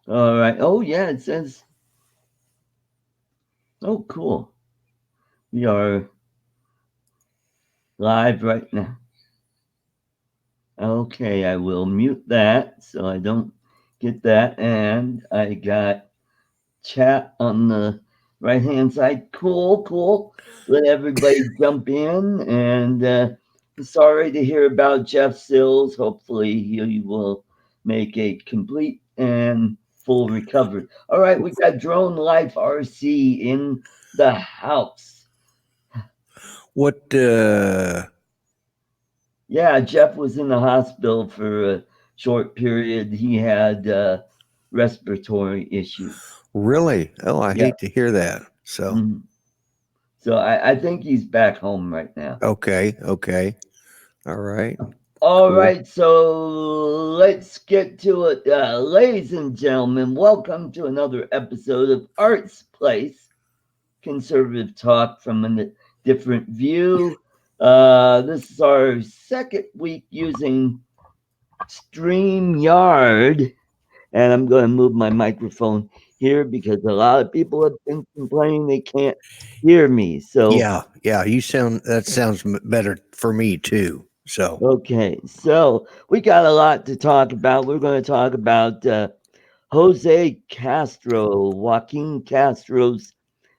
All right. Oh, yeah, it says, oh, cool. We are live right now. Okay, I will mute that so I don't get that. And I got chat on the right hand side. Cool, cool. Let everybody jump in. And sorry to hear about Jeff Sills. Hopefully, he will make a complete and full recovery. All right, we got Drone Life RC in the house. What? Yeah, Jeff was in the hospital for a short period. He had respiratory issues. Really? Oh, I Yeah. hate to hear that. So, Mhm. So I think he's back home right now. okay, okay, all right, All cool. right, so let's get to it. Ladies and gentlemen, welcome to another episode of Art's Place, conservative talk from a different view. This is our second week using StreamYard, and I'm going to move my microphone here because a lot of people have been complaining they can't hear me. So, Yeah, yeah. That sounds better for me too. So, okay, so we got a lot to talk about. We're going to talk about Jose Castro, Joaquin Castro's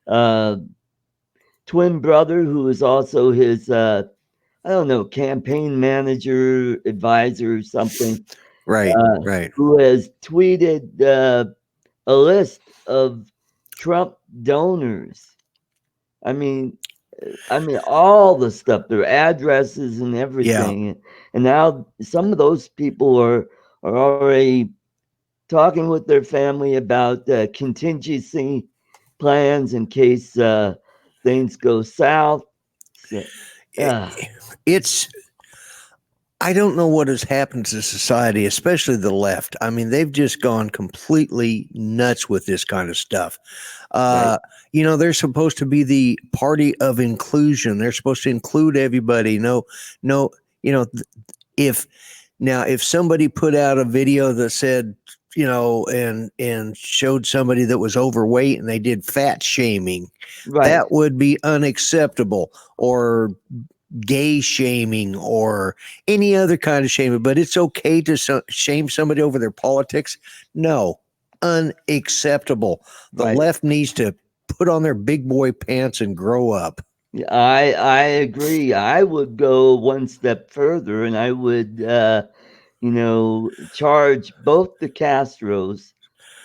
uh, twin brother, who is also his, I don't know, campaign manager, advisor, or something, right, uh, right. who has tweeted a list of Trump donors. I mean, all the stuff, their addresses and Yeah, everything, and now some of those people are already talking with their family about contingency plans in case things go south. So, it, it's. I don't know what has happened to society, especially the left. I mean, they've just gone completely nuts with this kind of stuff. right. Uh, they're supposed to be the party of inclusion. They're supposed to include everybody. No, no, you know, if if somebody put out a video that said, and showed somebody that was overweight and they did fat shaming, Right. that would be unacceptable, or gay shaming, or any other kind of shaming. But it's okay to shame somebody over their politics? No, unacceptable. The Right. left needs to put on their big boy pants and grow up. Yeah, I agree. I would go one step further, and I would charge both the Castros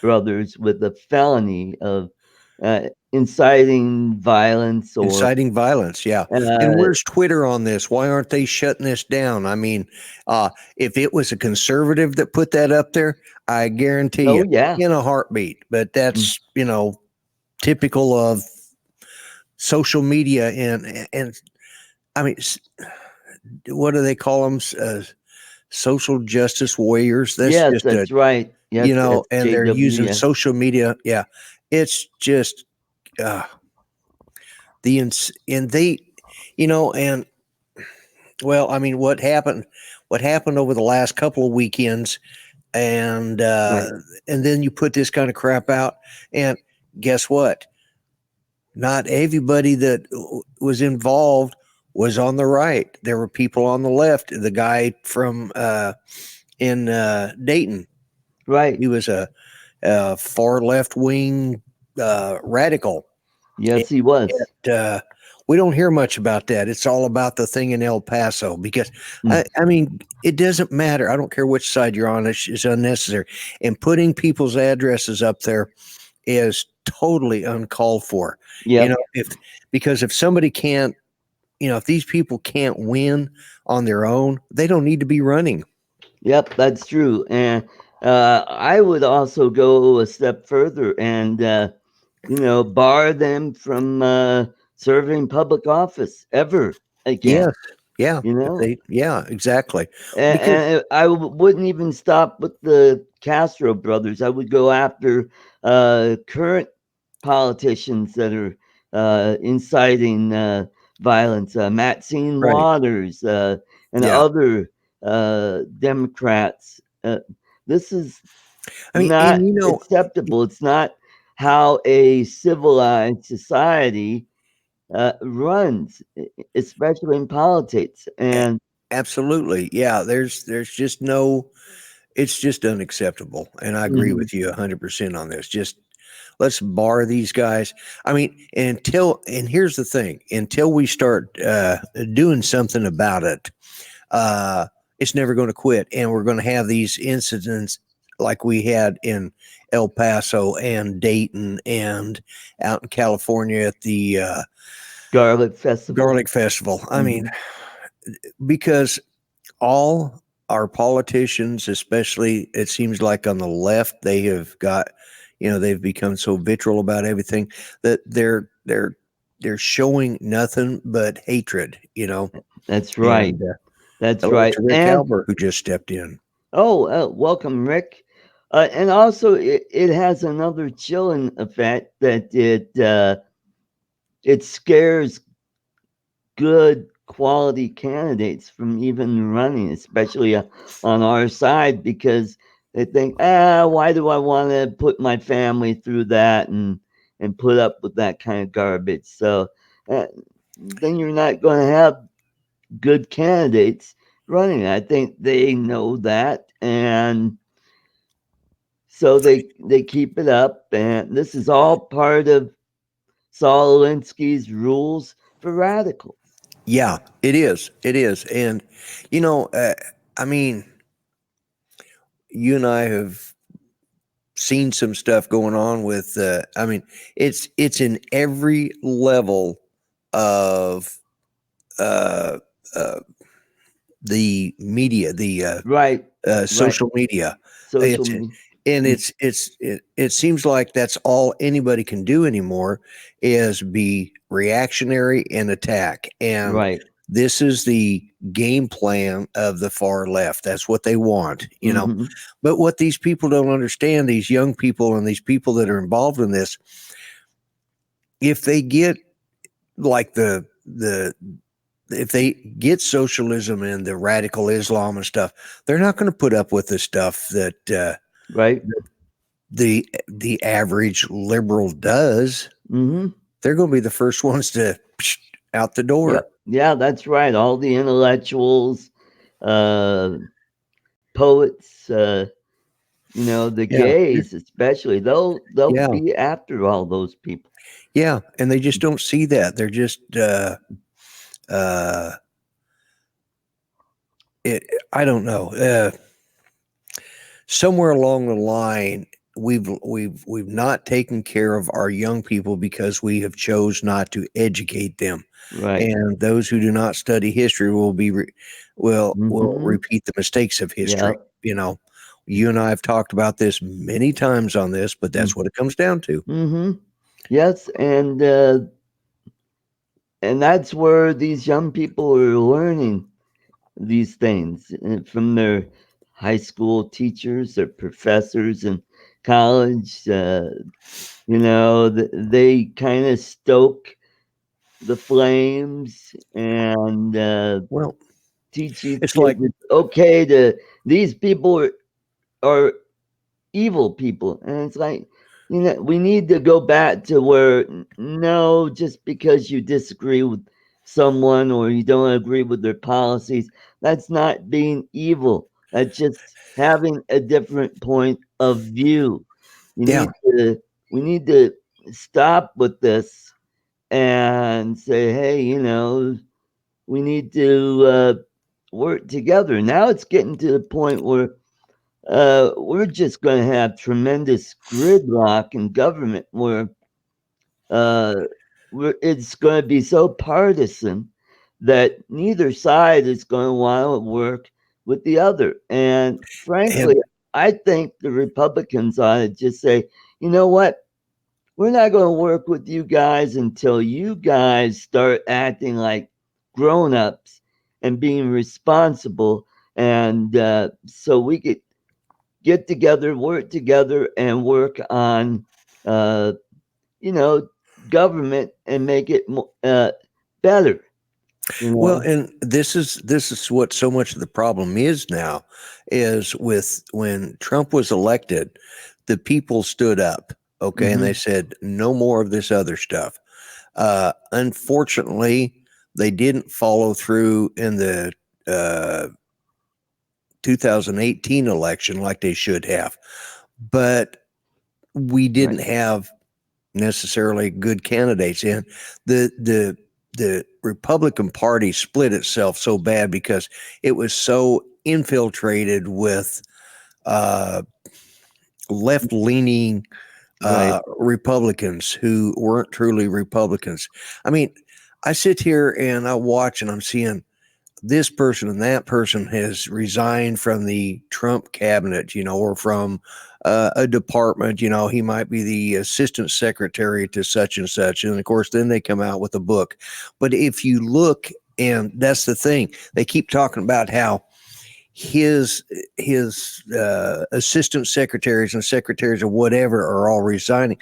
brothers with a felony of inciting violence or Inciting violence, yeah. And uh, where's Twitter on this? Why aren't they shutting this down? I mean, if it was a conservative that put that up there, I guarantee oh you, yeah. in a heartbeat. But Mm. that's typical of social media, and I mean, what do they call them? Social justice warriors. That's Yes, just that's right. Yes, and they're using SJW. social media. Yeah, it's just uh, and they, and well, I mean, what happened? What happened over the last couple of weekends, and Right. then you put this kind of crap out, and guess what? Not everybody that was involved was on the right. There were people on the left. The guy from in Dayton, Right. he was a far left wing radical. Yes, he was. uh, we don't hear much about that. It's all about the thing in El Paso because Mm. I mean, it doesn't matter. I don't care which side you're on. It's unnecessary. And putting people's addresses up there is totally uncalled for. Yep. If because if somebody can't, if these people can't win on their own, they don't need to be running. Yep, that's true. And I would also go a step further and bar them from serving public office ever Yes. again. Yeah. You If know, yeah, exactly. and, Because wouldn't even stop with the Castro brothers. I would go after current politicians that are inciting violence, Maxine right. Waters, and Yeah. other Democrats. This is I mean, not and acceptable. It's not how a civilized society runs, especially in politics. a- And absolutely, yeah. There's just no. It's just unacceptable, and I agree mhm, with you 100% on this. Just let's bar these guys. I mean, and here's the thing: until we start doing something about it, uh, it's never going to quit, and we're going to have these incidents like we had in El Paso and Dayton and out in California at the Garlic Festival. Garlic Festival. I mean, Hmm. because all our politicians, especially it seems like on the left, they have got, they've become so vitriol about everything that they're showing nothing but hatred, That's right. and That's hello right. to Rick And Albert who just stepped in. welcome, Rick. And also, it has another chilling effect that it scares good quality candidates from even running, especially on our side, because they think, why do I want to put my family through that and put up with that kind of garbage? So uh, then you're not going to have good candidates running. I think they know that, and so they keep it up. And this is all part of Saul Alinsky's rules for radicals. Yeah, it is. It is. And, you know, uh, I mean, you and I have seen some stuff going on with, I mean, it's in every level of uh, uh, the media, the Right, right. social media. Social It's media. and Mm, it seems like that's all anybody can do anymore is be reactionary and attack. And right. this is the game plan of the far left. That's what they want. Mhm. But what these people don't understand, these young people and these people that are involved in this, if they get like the if they get socialism and the radical Islam and stuff, they're not going to put up with the stuff that Right. the average liberal does. Mhm. They're going to be the first ones to out the door. Yep. Yeah, that's right. All the intellectuals, uh, poets, the Yeah, gays especially, they'll yeah, be after all those people. yeah, and they just don't see that. They're just uh, it. I don't know. Somewhere along the line, we've not taken care of our young people because we have chose not to educate them. Right. And those who do not study history will Mhm. repeat the mistakes of history. Yep. You and I have talked about this many times on this, but that's Mm. what it comes down to. Mhm. Yes, and that's where these young people are learning these things from their high school teachers, their professors in college. They kind of stoke the flames and Well, teach these it's kids like, it's okay to. These people are evil people. And it's like, we need to go back to where, no, just because you disagree with someone or you don't agree with their policies, that's not being evil. That's just having a different point of view. You yeah, need to, we need to stop with this and say, hey, we need to work together. Now it's getting to the point where we're just going to have tremendous gridlock in government where uh, it's going to be so partisan that neither side is going to want to work with the other. And frankly, and I think the Republicans ought to just say, you know what? We're not going to work with you guys until you guys start acting like grown ups and being responsible. And so we could get together, work together, and work on, uh, you know, government and make it better. You Well, know, and this is what so much of the problem is now is with when Trump was elected, the people stood up, okay, and they hmm said no more of this other stuff. Unfortunately, they didn't follow through in the uh, 2018 election like they should have, but we didn't right, have necessarily good candidates in the Republican Party split itself so bad because it was so infiltrated with uh, left leaning right, Republicans who weren't truly Republicans. I mean, I sit here and I watch and I'm seeing this person and that person has resigned from the Trump cabinet, or from a department. He might be the assistant secretary to such and such. And of course, then they come out with a book. But if you look, and that's the thing, they keep talking about how his assistant secretaries and secretaries or whatever are all resigning,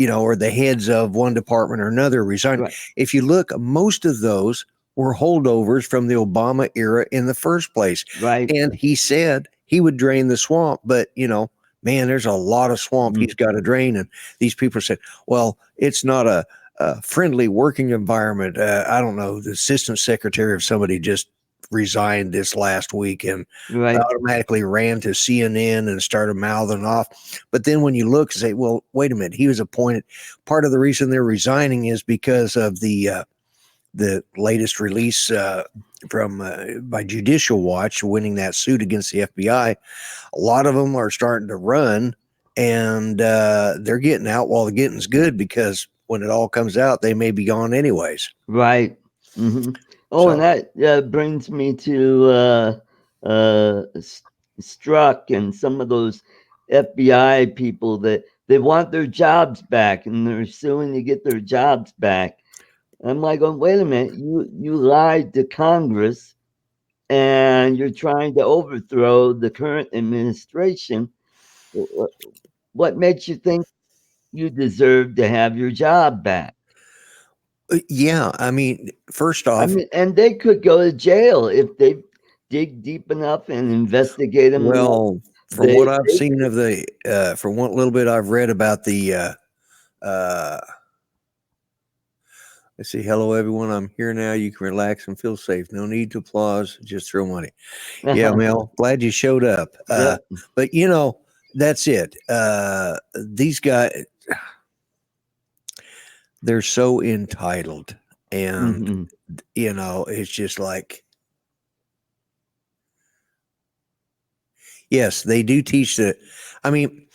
or the heads of one department or another resigning. right, If you look, most of those were holdovers from the Obama era in the first place. right. And he said he would drain the swamp, but man, there's a lot of swamp Mm, he's got to drain. And these people said, well, it's not a friendly working environment. I don't know. The assistant secretary of somebody just resigned this last week and right, automatically ran to CNN and started mouthing off. But then when you look and say, well, wait a minute, he was appointed. Part of the reason they're resigning is because of the latest release from by Judicial Watch winning that suit against the FBI. A lot of them are starting to run, and they're getting out while the getting's good because when it all comes out, they may be gone anyways. right. hmm Oh, and So, that brings me to Struck and some of those FBI people that they want their jobs back and they're suing to get their jobs back. I'm like, going, wait a minute, you lied to Congress and you're trying to overthrow the current administration. What makes you think you deserve to have your job back? yeah, I mean, first I off, mean, and they could go to jail if they dig deep enough and investigate them enough. well, from They what I've they seen of from what little bit I've read about uh, let's see, hello everyone, I'm here now. You can relax and feel safe. No need to applause, just throw money. Yeah, Mel, glad you showed up. Yep. But that's it. These guys, they're so entitled, and Mhm. it's just like, yes, they do teach that. I mean,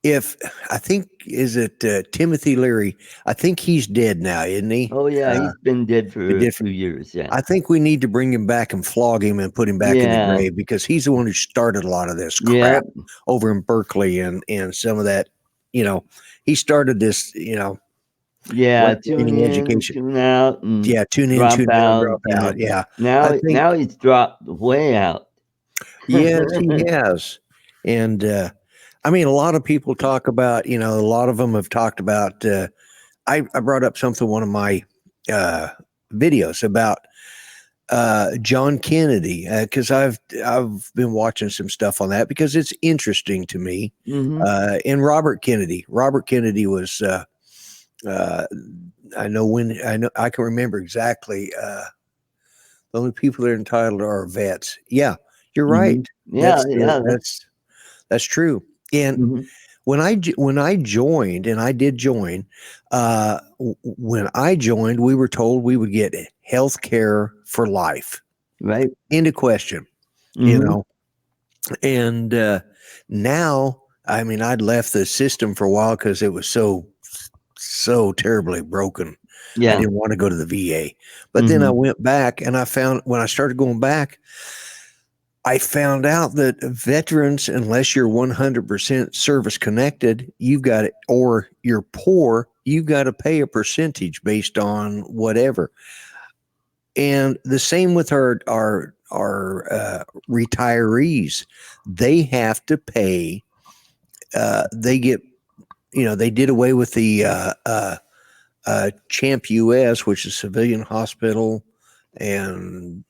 if I think is it Timothy Leary? I think he's dead now, isn't he? Oh, yeah, he's been dead The for a few different. years, yeah. I think we need to bring him back and flog him and put him back in the Yeah. grave because he's the one who started a lot of this crap Yep. over in Berkeley and some of that. You know, he started this. Yeah, Left tune leaning in, education. tune out, and Yeah, tune in, drop tune out, out, drop out. Yeah, I think Now he's dropped way out. yes, he has. And I mean, a lot of people talk about. A lot of them have talked about. I brought up something one of my uh, videos about John Kennedy because I've been watching some stuff on that because it's interesting to me. Mhm. And Robert Kennedy. Robert Kennedy was. Uh, I know I can remember exactly. The only people that are entitled are vets. Yeah, you're right. Mhm. Yeah, That's yeah, that's true. And mhm. when I joined, and I did join, when I joined, we were told we would get health care for life. Right. End of question. You Mhm. know, and now, I mean, I'd left the system for a while because it was so terribly broken. I Yeah. didn't want to go to the VA. But then I Mhm. went back and I found when I started going back, I found out that veterans, unless you're 100% service connected, you've got it, or you're poor, you've got to pay a percentage based on whatever. And the same with our retirees, they have to pay. They get, they did away with the Champ US, which is civilian hospital and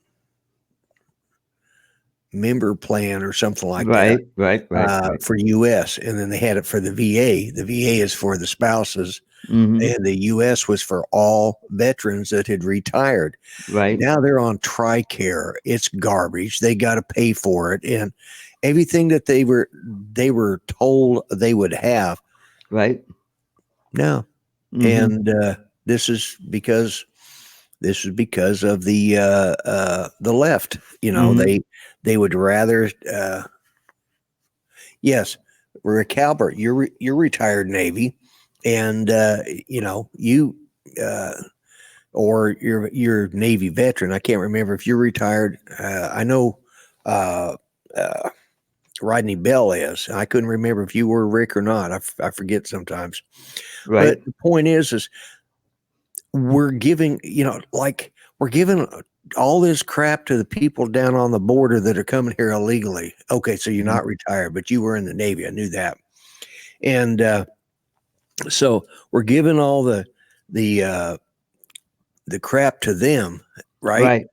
member plan or something like that Right, right, right, right. for U.S. And then they had it for the VA. The VA is for the spouses, Mhm. and the U.S. was for all veterans that had retired. Right, Now they're on TRICARE. It's garbage. They got to pay for it, and everything that they were told they would have. right. No, Mhm. and this is because of the left. Mhm. They would rather. Yes, Rick Halbert, you're retired Navy, and you uh, or you're Navy veteran. I can't remember if you're retired. I know uh, uh, Rodney Bell is. I couldn't remember if you were Rick or not. I forget sometimes. But Right. the point is we're giving we're giving all this crap to the people down on the border that are coming here illegally. Okay, so you're Mhm. not retired, but you were in the Navy. I knew that. And so we're giving all the uh, the crap to them, right? Right.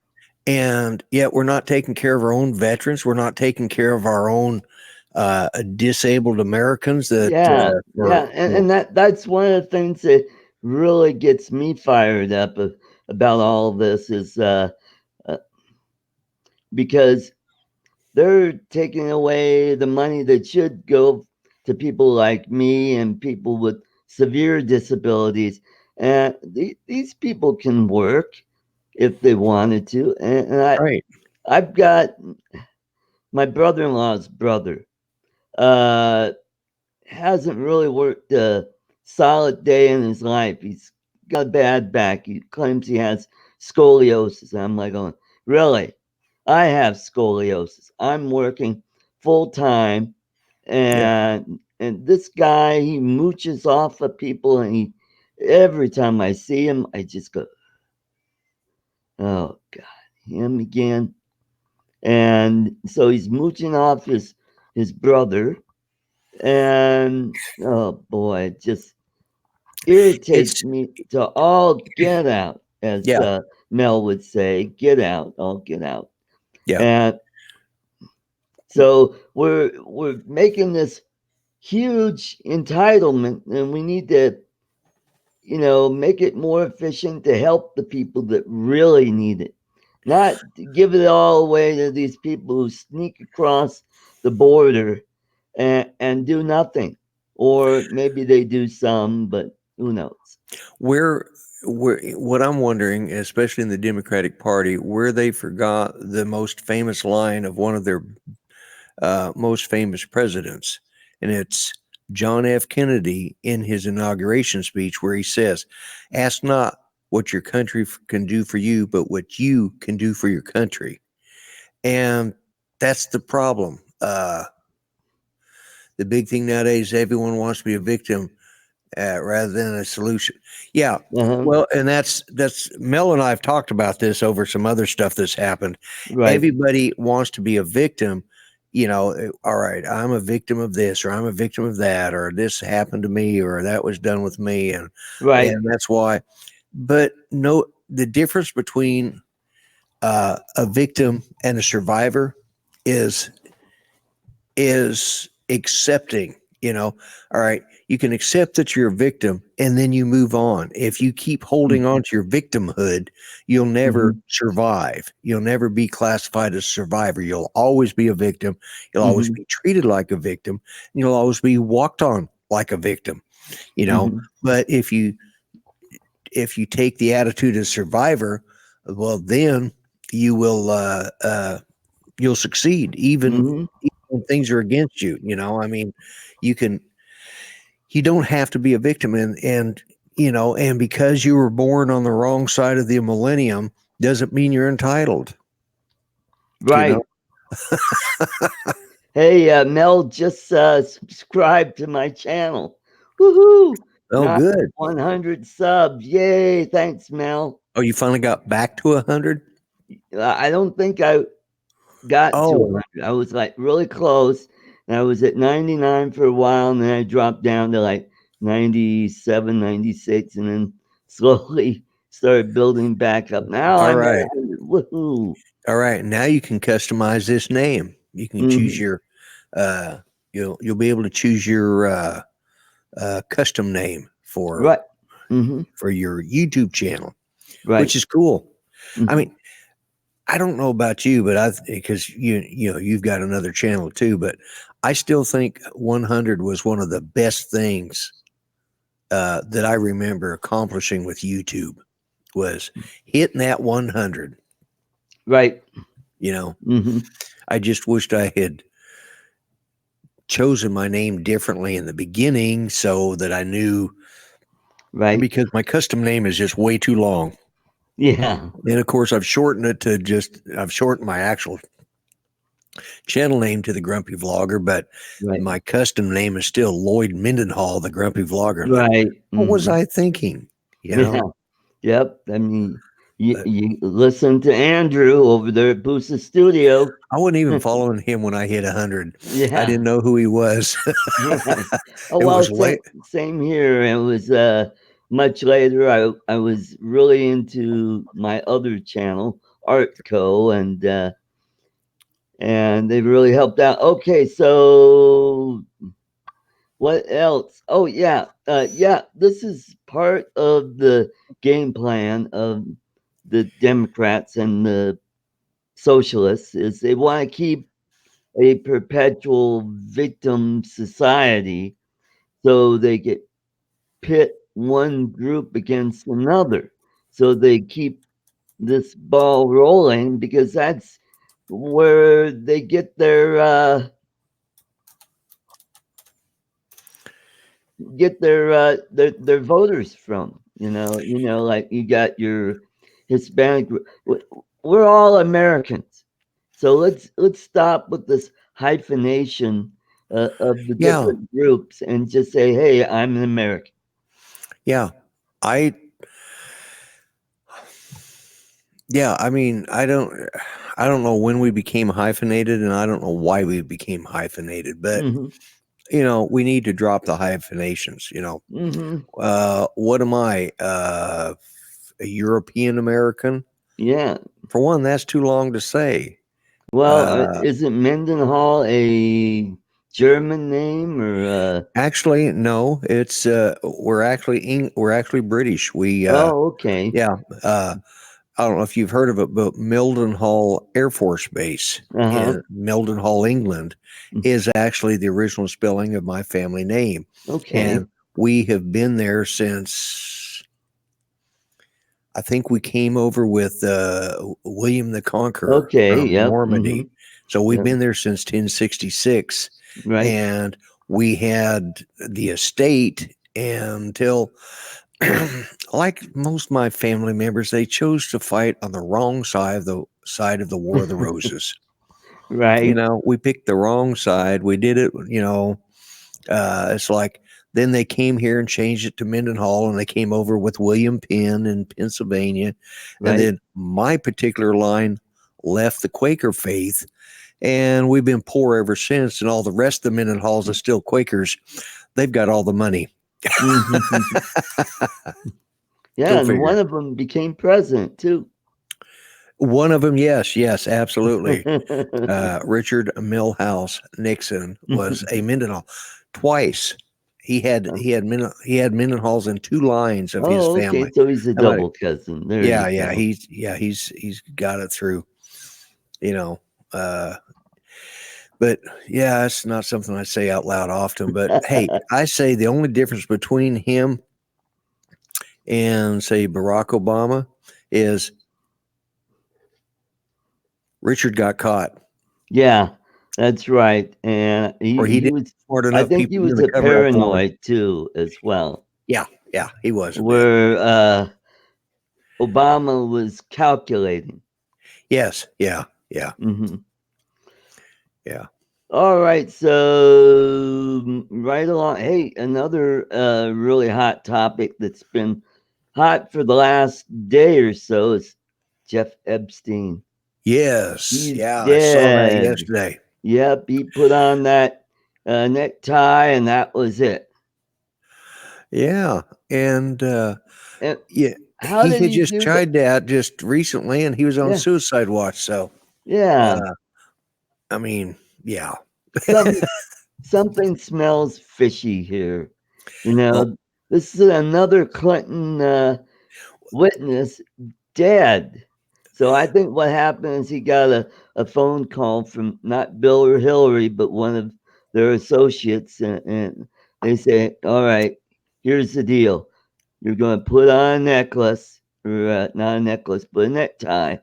And yet we're not taking care of our own veterans. We're not taking care of our own disabled Americans that Yeah, yeah, for and that's one of the things that really gets me fired up about all this is uh, because they're taking away the money that should go to people like me and people with severe disabilities. And these people can work if they wanted to. And right. I've got my brother-in-law's brother. Uh, hasn't really worked a solid day in his life. He's got a bad back. He claims he has scoliosis. I'm like going, really? I have scoliosis. I'm working full time, Yeah. and this guy he mooches off of people, and he every time I see him, I just go, oh God, him again. And so he's mooching off his brother, and oh boy, it just irritates It's me to all get out, as yeah, Mel would say, get out, all get out. yeah. And so we're making this huge entitlement, and we need to, make it more efficient to help the people that really need it, not to give it all away to these people who sneak across the border and do nothing, or maybe they do some, but who knows? Where what I'm wondering, especially in the Democratic Party, where they forgot the most famous line of one of their most famous presidents, and it's John F. Kennedy in his inauguration speech, where he says, "Ask not what your country can do for you, but what you can do for your country." And that's the problem. The big thing nowadays, everyone wants to be a victim rather than a solution. Yeah. Uh-huh. Well, and that's Mel and I have talked about this over some other stuff that's happened. Right. Everybody wants to be a victim. All right, I'm a victim of this, or I'm a victim of that, or this happened to me, or that was done with me, Right. and that's why. But no, the difference between a victim and a survivor is accepting, all right, you can accept that you're a victim and then you move on. If you keep holding on to your victimhood, you'll never Mhm. survive. You'll never be classified as a survivor. You'll always be a victim. You'll always Mhm. be treated like a victim. And you'll always be walked on like a victim, you know. Mhm. But if you take the attitude of survivor, well, then you will you'll succeed Mhm. even when things are against you. I mean, you can you don't have to be a victim, and because you were born on the wrong side of the millennium doesn't mean you're entitled. You know. Right. Hey, Mel just subscribed to my channel. Woohoo! Oh, Now I have good. 100 subs. Yay! Thanks, Mel. Oh, you finally got back to 100. I don't think I got to Oh, 100. I was like really close, and I was at 99 for a while, and then I dropped down to like 97, 96, and then slowly started building back up. Now All I'm at right. 100. Woohoo! All right. Now you can customize this name. You can choose Hmm. your you'll be able to choose your custom name Right. Hmm. for your YouTube channel, which Right. is cool. I Hmm. mean, I don't know about you, but I because you've got another channel too, but I still think 100 was one of the best things that I remember accomplishing with YouTube was hitting that 100. Right. You know, Hmm. I just wished I had chosen my name differently in the beginning so that I knew Right. because my custom name is just way too long. Yeah. And of course, I've shortened my actual channel name to the Grumpy Vlogger, but Right. my custom name is still Lloyd Mendenhall, the Grumpy Vlogger. Like, Right. what was Hmm. I thinking? You Yeah. know, Yep. I mean, you, but you listen to Andrew over there at Boosa Studio. I wasn't even following him when I hit 100. I Yeah. didn't know who he was. Yeah. Oh It well, was same late. same here. It was much later. I was really into my other channel, Art Co, and they really helped out. Okay, so what else? Oh yeah, yeah. This is part of the game plan of the Democrats and the socialists. Is they want to keep a perpetual victim society, so they get pit one group against another. So they keep this ball rolling because that's where they get their voters from. Like you got your Hispanic. We're all Americans, so let's stop with this hyphenation of the Yeah, different groups and just say, "Hey, I'm an American." yeah. I Yeah, I mean, I don't know when we became hyphenated and I don't know why we became hyphenated, but Hmm. we need to drop the hyphenations, Hmm. What am I? A European American? Yeah. For one, that's too long to say. Well, Uh isn't Mendenhall a German name or Actually, no, it's we're actually British. oh, okay. Yeah, I don't know if you've heard of it, but Mildenhall Air Force Base Uh-huh. in Mildenhall, England, is actually the original spelling of my family name. Okay. And we have been there since I think we came over with William the Conqueror Okay. from Yep. Hmm. Normandy. So we've Yep. been there since 1066. Right. And we had the estate until like most of my family members, they chose to fight on the wrong side of the War of the Roses. Right. We picked the wrong side. We did it. It's like then they came here and changed it to Mendenhall, and they came over with William Penn in Pennsylvania, and Right. then my particular line left the Quaker faith, and we've been poor ever since. And all the rest of the Mendenhalls are still Quakers. They've got all the money. Hmm. Yeah, Go and figure. one of them became president too. One of them, yes, absolutely. Richard Milhouse Nixon was a Mendenhall twice. He had Mendenhalls in two lines of his Oh, okay. family. So he's a How about it? double cousin. There you Yeah, go. he's got it through. You know, uh, but yeah, it's not something I say out loud often. But hey, I say the only difference between him and say Barack Obama is Richard got caught, Yeah, that's right. And or he he he didn't was smart I enough think he people was to a cover it up for him. paranoid too as well. Yeah, he was a bit. Where Obama was calculating. Yes, yeah, Hmm. yeah. All right, so right along. Hey, another really hot topic that's been hot for the last day or so is Jeff Epstein. Yes, He's yeah, I saw that dead. yesterday. Yep, he put on that necktie, and that was it. Yeah, and And yeah, How he did had he just do that? tried that just recently, and he was on Yeah, suicide watch. So, yeah. uh, I mean, yeah. Some something smells fishy here. You Oh, know, this is another Clinton witness dead. So I think what happened is he got a phone call from not Bill or Hillary, but one of their associates, and they say, "All right, here's the deal. You're going to put on a necklace, or not a necklace, but a necktie.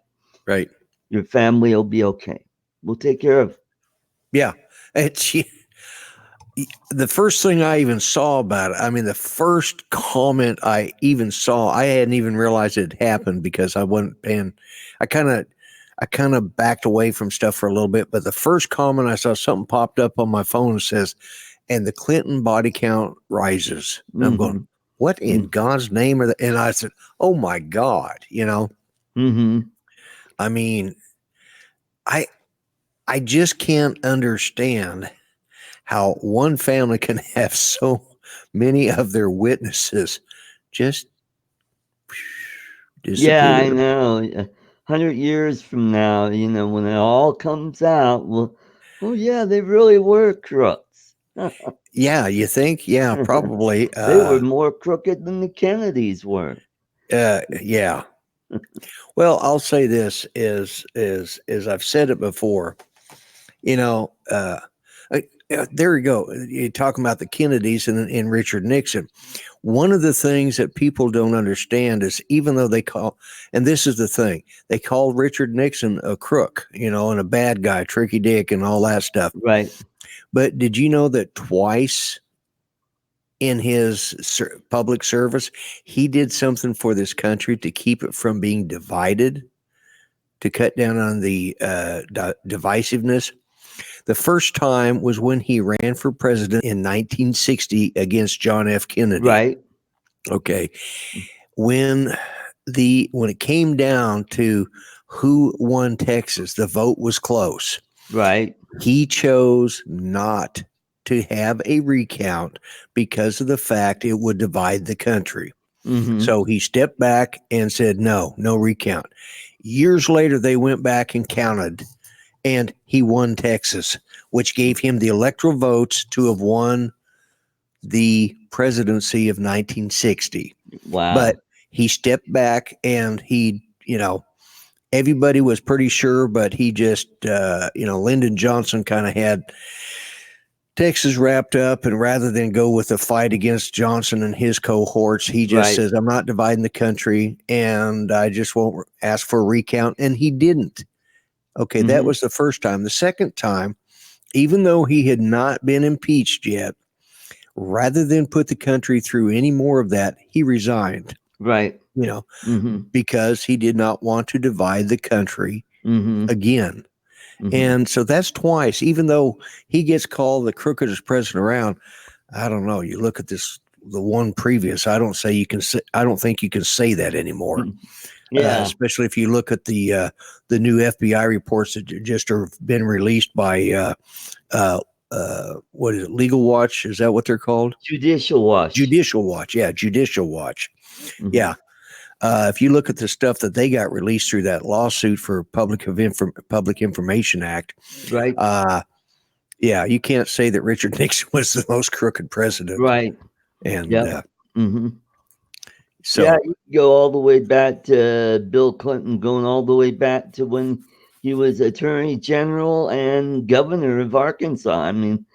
right. Your family will be okay. We'll take care of." Yeah. It's the first thing I even saw about it. I mean, the first comment I even saw, I hadn't even realized it had happened because I wasn't paying. I kind of, I kind of backed away from stuff for a little bit. But the first comment I saw, something popped up on my phone and says, "And the Clinton body count rises." And I'm going, Mm-hmm. "What in God's name are the?" And I said, "Oh my God!" Mm-hmm. I mean, I I just can't understand how one family can have so many of their witnesses just Yeah, I disappear. know. 100 years from now, when it all comes out, well, oh yeah, they really were crooks. Yeah, you think? Yeah, probably. They were more crooked than the Kennedys were. Yeah. Well, I'll say this is I've said it before. You know, there you go. You're talking about the Kennedys and Richard Nixon. One of the things that people don't understand is even though and this is the thing, they call Richard Nixon a crook, and a bad guy, tricky dick, and all that stuff. Right, But did you know that twice in his public service, he did something for this country to keep it from being divided, to cut down on the divisiveness? The first time was when he ran for president in 1960 against John F. Kennedy. right, Okay. When when it came down to who won Texas, the vote was close. right. He chose not to have a recount because of the fact it would divide the country. Mm-hmm. So he stepped back and said, no recount. Years later, they went back and counted, and he won Texas, which gave him the electoral votes to have won the presidency of 1960. Wow. But he stepped back and everybody was pretty sure, but he just, Lyndon Johnson kind of had Texas wrapped up, and rather than go with a fight against Johnson and his cohorts, he just Right. says, "I'm not dividing the country, and I just won't ask for a recount." And he didn't. Okay, that Mm-hmm. was the first time. The second time, even though he had not been impeached yet, rather than put the country through any more of that, he resigned, Right. you know, Mm-hmm. because he did not want to divide the country Mm-hmm. again. Mm-hmm. And so that's twice, even though he gets called the crookedest president around. I don't know. You look at the one previous. I don't think you can say that anymore. Yeah. Especially if you look at the new FBI reports that just have been released by what is it? Legal Watch? Is that what they're called? Judicial wash. Judicial Watch. Yeah, Judicial Watch. Mm-hmm. Yeah. If you look at the stuff that they got released through that lawsuit for Public Information Act, Right. uh, yeah, you can't say that Richard Nixon was the most crooked president. Right. And Yep. Mm-hmm. Yeah, so, you can go all the way back to Bill Clinton, going all the way back to when he was Attorney General and Governor of Arkansas. I mean,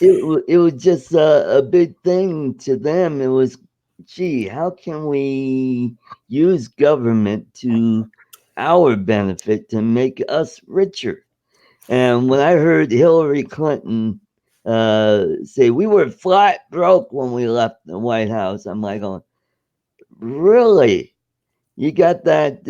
it was just a big thing to them. It was, gee, how can we use government to our benefit to make us richer? And when I heard Hillary Clinton say we were flat broke when we left the White House, I'm like, oh, really? You got that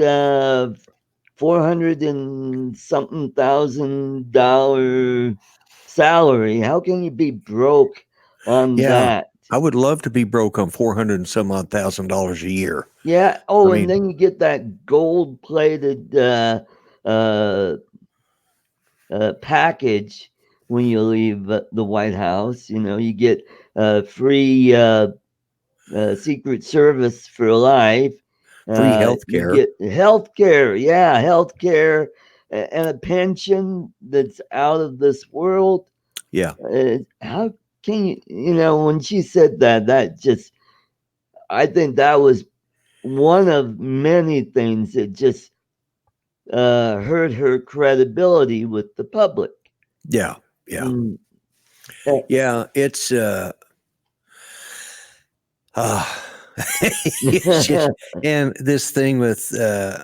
400 and something $1,000 salary. How can you be broke on yeah, that? I would love to be broke on 400 and some odd $1,000 a year. Yeah. I Oh, and mean, then you get that gold plated uh, package when you leave the White House. You get free Secret Service for life. Free health You care. get health care, yeah, health care, and a pension that's out of this world. Yeah. How can you, when she said that, that just, I think that was one of many things that just hurt her credibility with the public. Yeah. Yeah. Mm, uh, Yeah. Uh, it's just, and this thing with uh,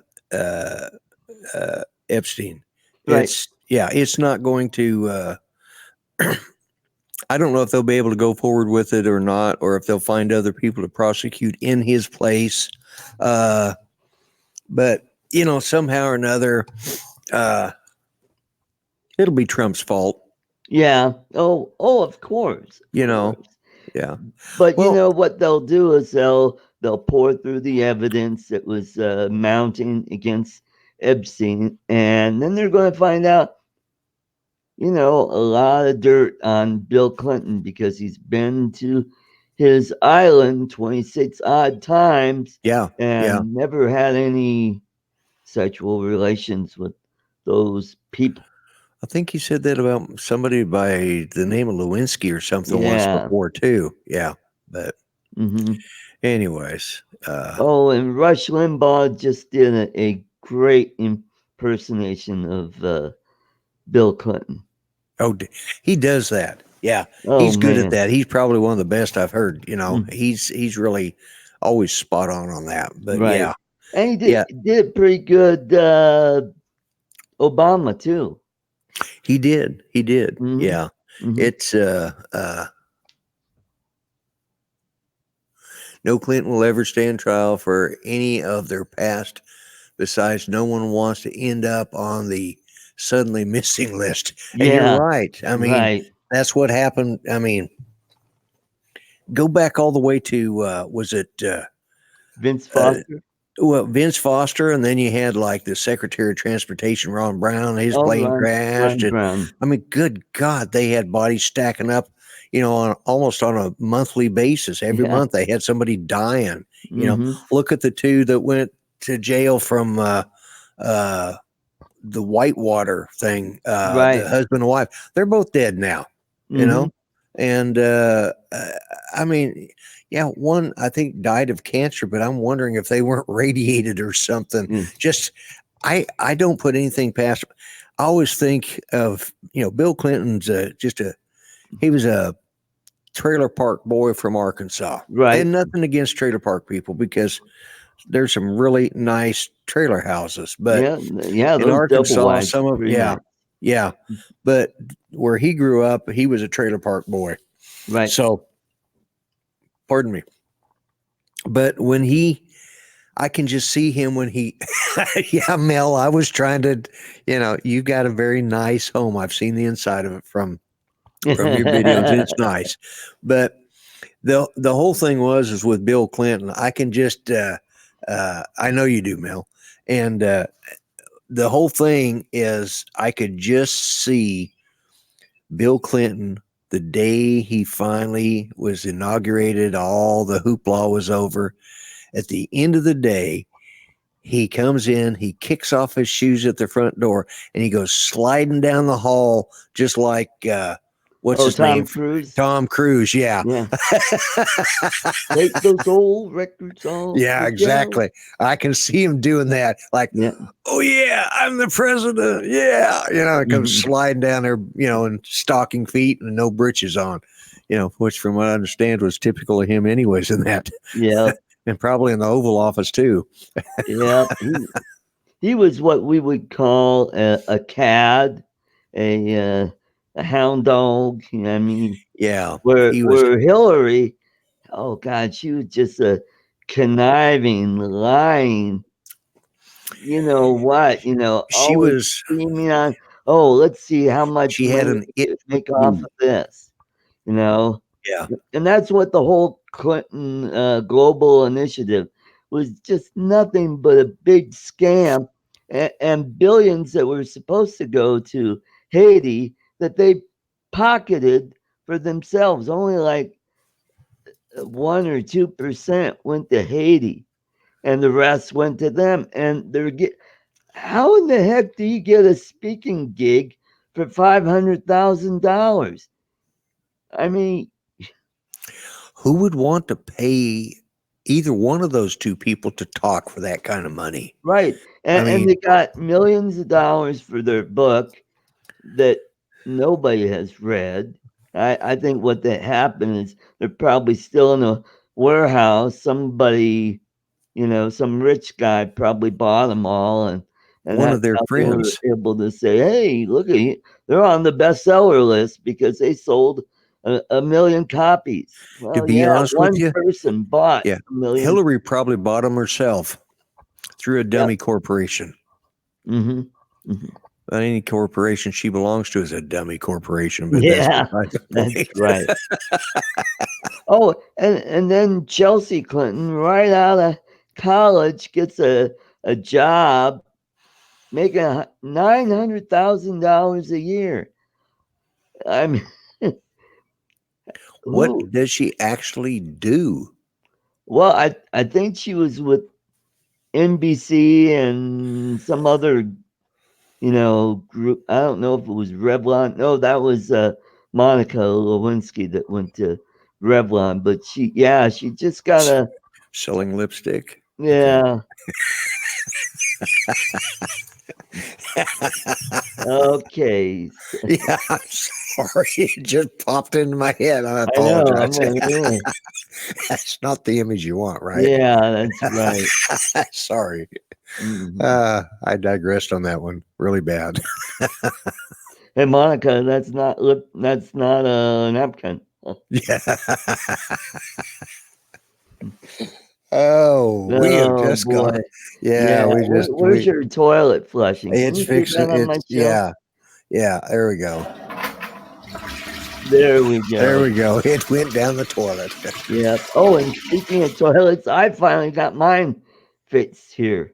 Epstein, right. it's not going to. I don't know if they'll be able to go forward with it or not, or if they'll find other people to prosecute in his place. Uh, but somehow or another, uh, it'll be Trump's fault. Yeah. Oh, of course, of You know, course. yeah. But you Well, know what they'll do is they'll pour through the evidence that was mounting against Epstein, and then they're going to find out, a lot of dirt on Bill Clinton because he's been to his island 26 odd times yeah, yeah. and never had any sexual relations with those people. I think you said that about somebody by the name of Lewinsky or something once Yeah. before too. Yeah, but Hmm. anyways, Oh, and Rush Limbaugh just did a great impersonation of Bill Clinton. oh, he does that. Yeah, Oh he's good at man. that. He's probably one of the best I've heard. Mm, He's really always spot on that. But right. yeah, And he yeah, did pretty good Obama too. he did. He did. Hmm. Yeah, Hmm. it's no Clinton will ever stand trial for any of their past. Besides, no one wants to end up on the suddenly missing list. And you're Yeah. right. I mean, Right. that's what happened. I mean, go back all the way to was it Vince uh, Foster. well, Vince Foster, and then you had like the Secretary of Transportation Ron Brown, his Oh, plane crashed, Ron and Brown. I mean, good God, they had bodies stacking up, on almost on a monthly basis. Every Yeah. month they had somebody dying. Hmm. Look at the two that went to jail from uh, the Whitewater thing, the Right. husband and wife. They're both dead now. You Hmm. know, and I mean, yeah, one I think died of cancer, but I'm wondering if they weren't radiated or something. Just I don't put anything past. I always think of Bill Clinton's just a he was a trailer park boy from Arkansas, Right. and nothing against trailer park people because there's some really nice trailer houses, but Yeah. Yeah. in Those double Arkansas, wides some are of pretty yeah, nice. yeah, but where he grew up, he was a trailer park boy. Right. So, pardon me. But I can just see him when he, yeah, Mel, I was trying to, you got a very nice home. I've seen the inside of it from your videos, and it's nice. But the whole thing is with Bill Clinton. I can just, I know you do, Mel, and the whole thing is I could just see Bill Clinton the day he finally was inaugurated, all the hoopla was over. At the end of the day, he comes in, he kicks off his shoes at the front door, and he goes sliding down the hall just like what's Oh, his name? Tom Cruise. Tom Cruise, yeah. Yeah. Take those old records off Yeah, the shelf. exactly. I can see him doing that. Like, Yeah. oh yeah, I'm the president. Yeah, it comes Mhm. sliding down there, in stocking feet and no breeches on, which from what I understand was typical of him anyways in that, Yeah. and probably in the Oval Office too. Yeah. He was what we would call a cad, a hound dog. I mean, Yeah, where he was. where Hillary, oh God, she was just a conniving, lying. You know what? She Always was. scheming on. Oh, let's see how much She had money an we it. can make off of this. You know, Yeah, and that's what the whole Clinton global initiative was, just nothing but a big scam, and billions that were supposed to go to Haiti that they pocketed for themselves. Only like 1 or 2% went to Haiti, and the rest went to them. And they're get how in the heck do you get a speaking gig for $500,000? I mean, Who would want to pay either one of those two people to talk for that kind of money? right? I And mean, they got millions of dollars for their book that nobody has read. I think what that happened is they're probably still in a warehouse. Somebody, some rich guy probably bought them all, and one of that's their how they were friends. able to say, "Hey, look at you! They're on the bestseller list because they sold a million copies." To Well, be yeah, honest with one you, person bought yeah, a million. Hillary probably bought them herself through a Yep. dummy corporation. Hmm. Hmm. But any corporation she belongs to is a dummy corporation, but that's Yeah, beside the that's point. right. Oh, and then Chelsea Clinton, right out of college, gets a job making $900,000 a year. I mean, who? What does she actually do? Well, I think she was with NBC and some other group. I don't know if it was Revlon. No, that was Monica Lewinsky that went to Revlon. But she just got S- a Selling lipstick? Okay. yeah. Okay. Yeah, I'm sorry. It just popped into my head. I I know. I'm apologize. like, "Ugh." That's not the image you want, right? Yeah, that's right. Sorry. Mhm. I digressed on that one really bad. Hey, Monica, that's not lip. That's not a napkin. Yeah. Oh, we have Oh just gone. boy. Yeah, Yeah. we just Where's we your toilet flushing? Can it's you do fixing that on my it's show? yeah. Yeah, there we go. There we There go. we go. It went down the toilet. Yep. Oh, and speaking of toilets, I finally got mine fixed here.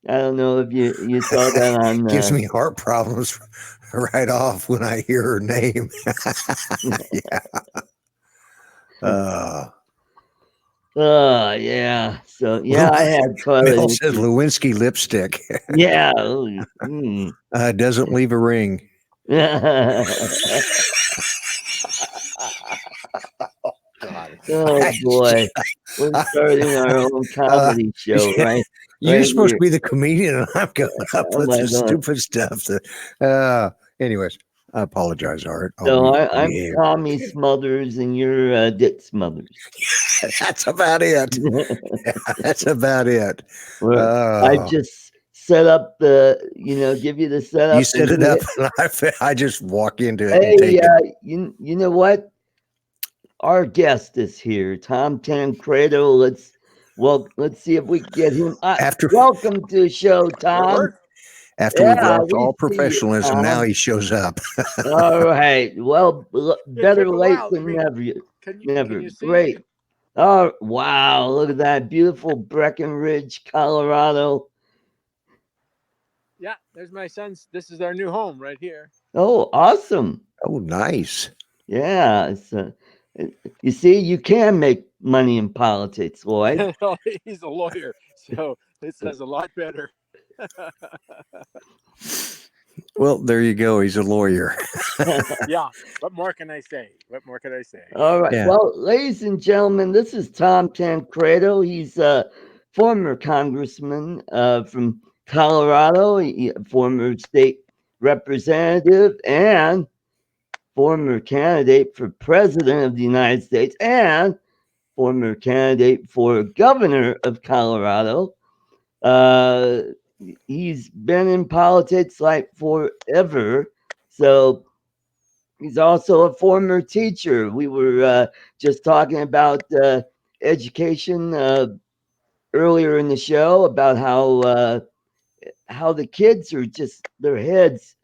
I don't know if you saw that on. Gives me heart problems right off when I hear her name. Yeah. Uh, Oh yeah. So Lew- yeah, I had toilet Mel says issues. Lewinsky lipstick Yeah. Ooh, mm. doesn't leave a ring. God. Oh boy, we're starting our own uh, comedy show, right? you're Right supposed here. to be the comedian, and I'm going up Oh with my the god. stupid stuff. Anyways, I apologize, Art. So I'll I'm behave. Tommy Smothers and you're Dick Smothers. That's about it. That's about it. Where I Uh, just set up give you the you setup set and it you up, hit. and I just walk into it and Hey, take it. you know what? Our guest is here, Tom Tancredo. Let's see if we can get him. After Welcome to the show, Tom. we've Yeah, lost we all see you, professionalism, now Tom. he shows up. All right. Well, It better took a late while. than never. Can Never. you see Great. me? Oh, wow. Look at that beautiful Breckenridge, Colorado. Yeah, there's my son's. This is our new home right here. Oh, awesome. Oh, nice. Yeah. You see, you can make money in politics, Lloyd. He's a lawyer, so this is a lot better. Well, there you go. He's a lawyer. Yeah. What more can I say? What more can I say? All right. Yeah. Well, ladies and gentlemen, this is Tom Tancredo. He's a former congressman from Colorado, former state representative, and former candidate for president of the United States, and former candidate for governor of Colorado. Uh, he's been in politics like forever. So he's also a former teacher. We were just talking about education earlier in the show about how the kids are just their heads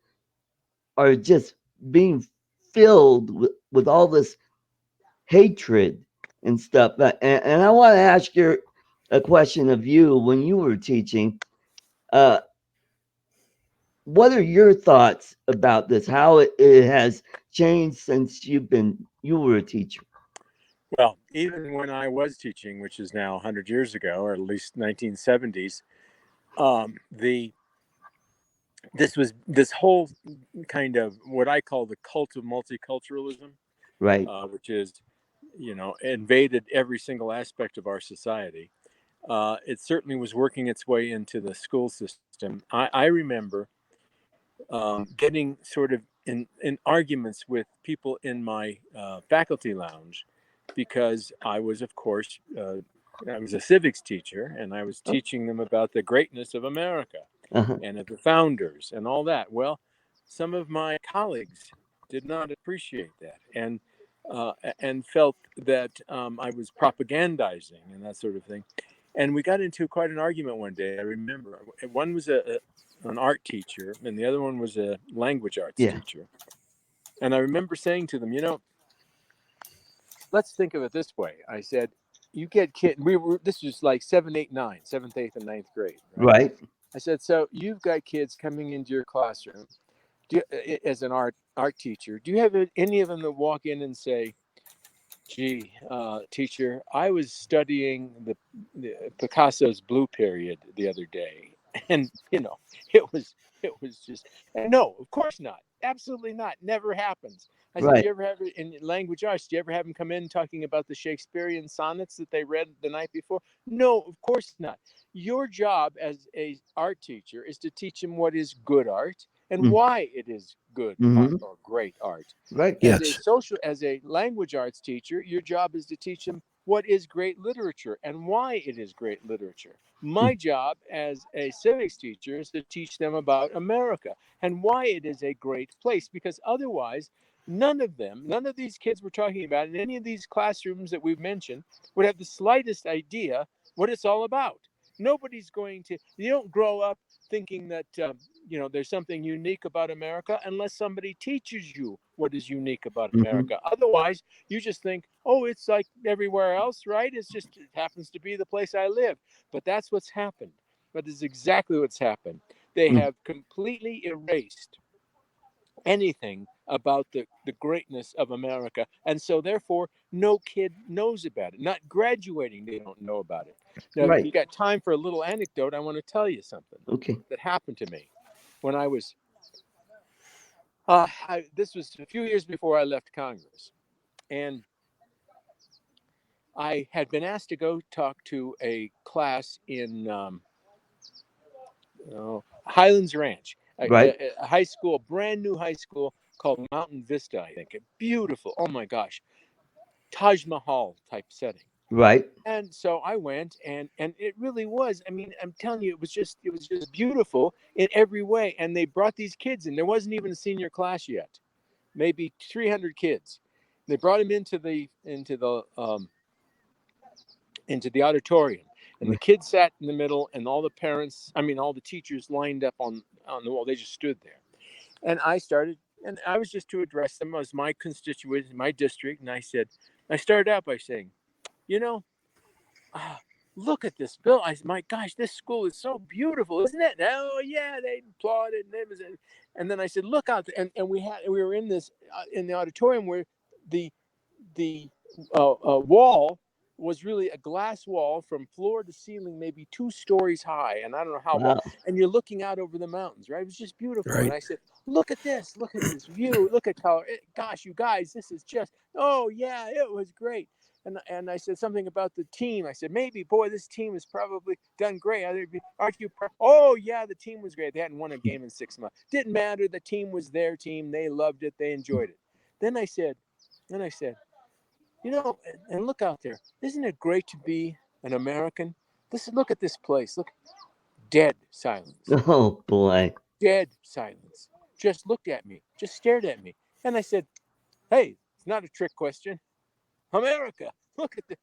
are just being filled with all this hatred and stuff. And I want to ask you a question of you when you were teaching. Uh, what are your thoughts about this? How it has changed since you were a teacher? Well, even when I was teaching, which is now 100 years ago, or at least 1970s, the this whole kind of what I call the cult of multiculturalism, Right. which is, invaded every single aspect of our society. It certainly was working its way into the school system. I remember getting sort of in arguments with people in my faculty lounge because I was, of course, I was a civics teacher and I was Oh, teaching them about the greatness of America uh-huh. and of the founders and all that. Well, some of my colleagues did not appreciate that and felt that I was propagandizing and that sort of thing. And we got into quite an argument one day. I remember one was an art teacher, and the other one was a language arts Yeah. teacher. And I remember saying to them, let's think of it this way. I said, you get kid. We were. This was like 7, 8, 9, 7th, 8th, and 9th grade, right? Right. I said, so you've got kids coming into your classroom. As an art teacher, do you have any of them that walk in and say, "Gee, teacher, I was studying the Picasso's Blue Period the other day, and it was it was just no, of course not, absolutely not, never happens." I said, "Do Right. you ever have it in language arts? Do you ever have them come in talking about the Shakespearean sonnets that they read the night before?" No, of course not. Your job as a art teacher is to teach them what is good art and Mm, why it is good art mm-hmm. or great art. Right. Yes. As a language arts teacher, your job is to teach them what is great literature and why it is great literature. Mm, My job as a civics teacher is to teach them about America and why it is a great place, because otherwise none of these kids we're talking about in any of these classrooms that we've mentioned would have the slightest idea what it's all about. Nobody's going to, you don't grow up thinking that there's something unique about America unless somebody teaches you what is unique about mm-hmm. America. Otherwise, you just think, oh, it's like everywhere else, right? It happens to be the place I live. But that's what's happened. That is exactly what's happened. They Mm, have completely erased anything about the greatness of America. And so, therefore, no kid knows about it. Not graduating, they don't know about it. Now, if right. you got time for a little anecdote, I want to tell you something Okay. that happened to me when I was, this was a few years before I left Congress. And I had been asked to go talk to a class in Highlands Ranch, Right. a high school, brand new high school called Mountain Vista, I think. Beautiful. Oh my gosh. Taj Mahal type setting. Right. And so I went, and it really was. I mean, I'm telling you, it was just beautiful in every way. And they brought these kids in. There wasn't even a senior class yet, maybe 300 kids. They brought them into the auditorium, and the Right. kids sat in the middle, and all the parents, I mean, all the teachers lined up on the wall. They just stood there, and I was just to address them as my constituents, my district, and I started out by saying, you know, ah, look at this bill. My gosh, this school is so beautiful, isn't it? Oh yeah, they applauded, and then I said, look out, and we were in this in the auditorium where the the wall was really a glass wall from floor to ceiling, maybe 2 stories high, and I don't know how well. Wow. And you're looking out over the mountains, right? It was just beautiful. And Right. I said, look at this view, look at color. Gosh, you guys, this is just, oh yeah, it was great. And I said something about the team. I said, maybe, boy, this team has probably done great. Aren't you? Oh, yeah, the team was great. They hadn't won a game in 6 months. Didn't matter. The team was their team. They loved it. They enjoyed it. Then I said, then I said, and look out there. Isn't it great to be an American? Listen, look at this place. Look, dead silence. Oh boy. Dead silence. Just looked at me. Just stared at me. And I said, hey, it's not a trick question. America. Look at the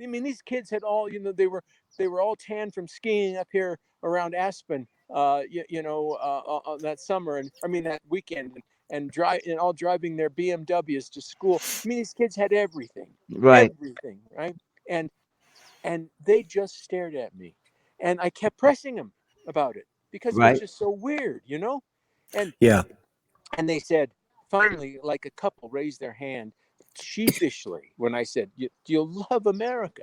I mean, these kids had all, they were all tan from skiing up here around Aspen, that summer, and I mean that weekend, and all driving their BMWs to school. I mean, these kids had Right. everything, right? And and they just stared at me, and I kept pressing them about it because it was Right. just so weird. And Yeah. and they said, finally, like a couple raised their hand. sheepishly when I said, "You love America,"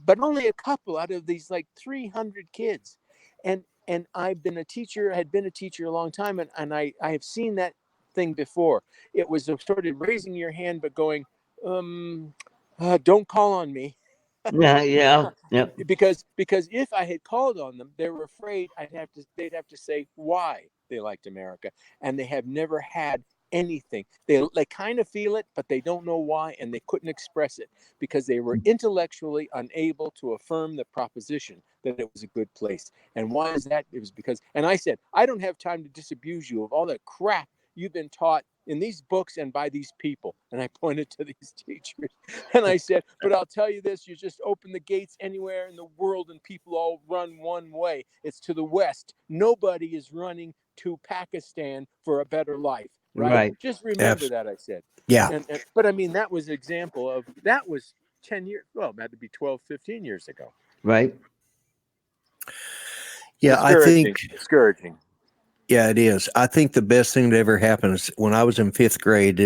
but only a couple out of these like 300 kids, and I've been a teacher, had been a teacher a long time, and I have seen that thing before. It was a sort of raising your hand, but going, "Don't call on me." Yeah, yeah, yep. Because if I had called on them, they were afraid they'd have to say why they liked America, and they have never had anything. They kind of feel it, but they don't know why, and they couldn't express it because they were intellectually unable to affirm the proposition that it was a good place. And why is that? It was because, and I said, I don't have time to disabuse you of all the crap you've been taught in these books and by these people. And I pointed to these teachers and I said, but I'll tell you this, you just open the gates anywhere in the world and people all run one way. It's to the west. Nobody is running to Pakistan for a better life, right? Right. Just remember that, I said. Yeah. But I mean, that was an example of, that was 10 years, well, that would be 12, 15 years ago. Right. Yeah, I think Discouraging. yeah, it is. I think the best thing that ever happened is when I was in fifth grade.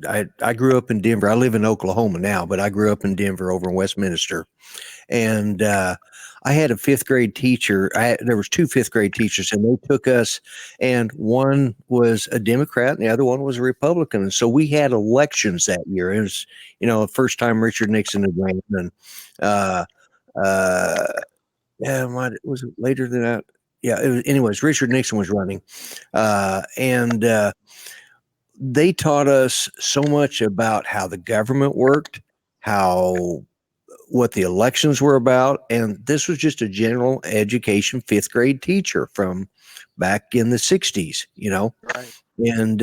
I grew up in Denver. I live in Oklahoma now, but I grew up in Denver over in Westminster, and I had a fifth grade teacher. There was two fifth grade teachers, and they took us. And one was a Democrat, and the other one was a Republican. And so we had elections that year. It was, the first time Richard Nixon had ran, and yeah, was it later than that? Yeah, anyways, Richard Nixon was running, and they taught us so much about how the government worked, what the elections were about, and this was just a general education fifth grade teacher from back in the 60s, Right. and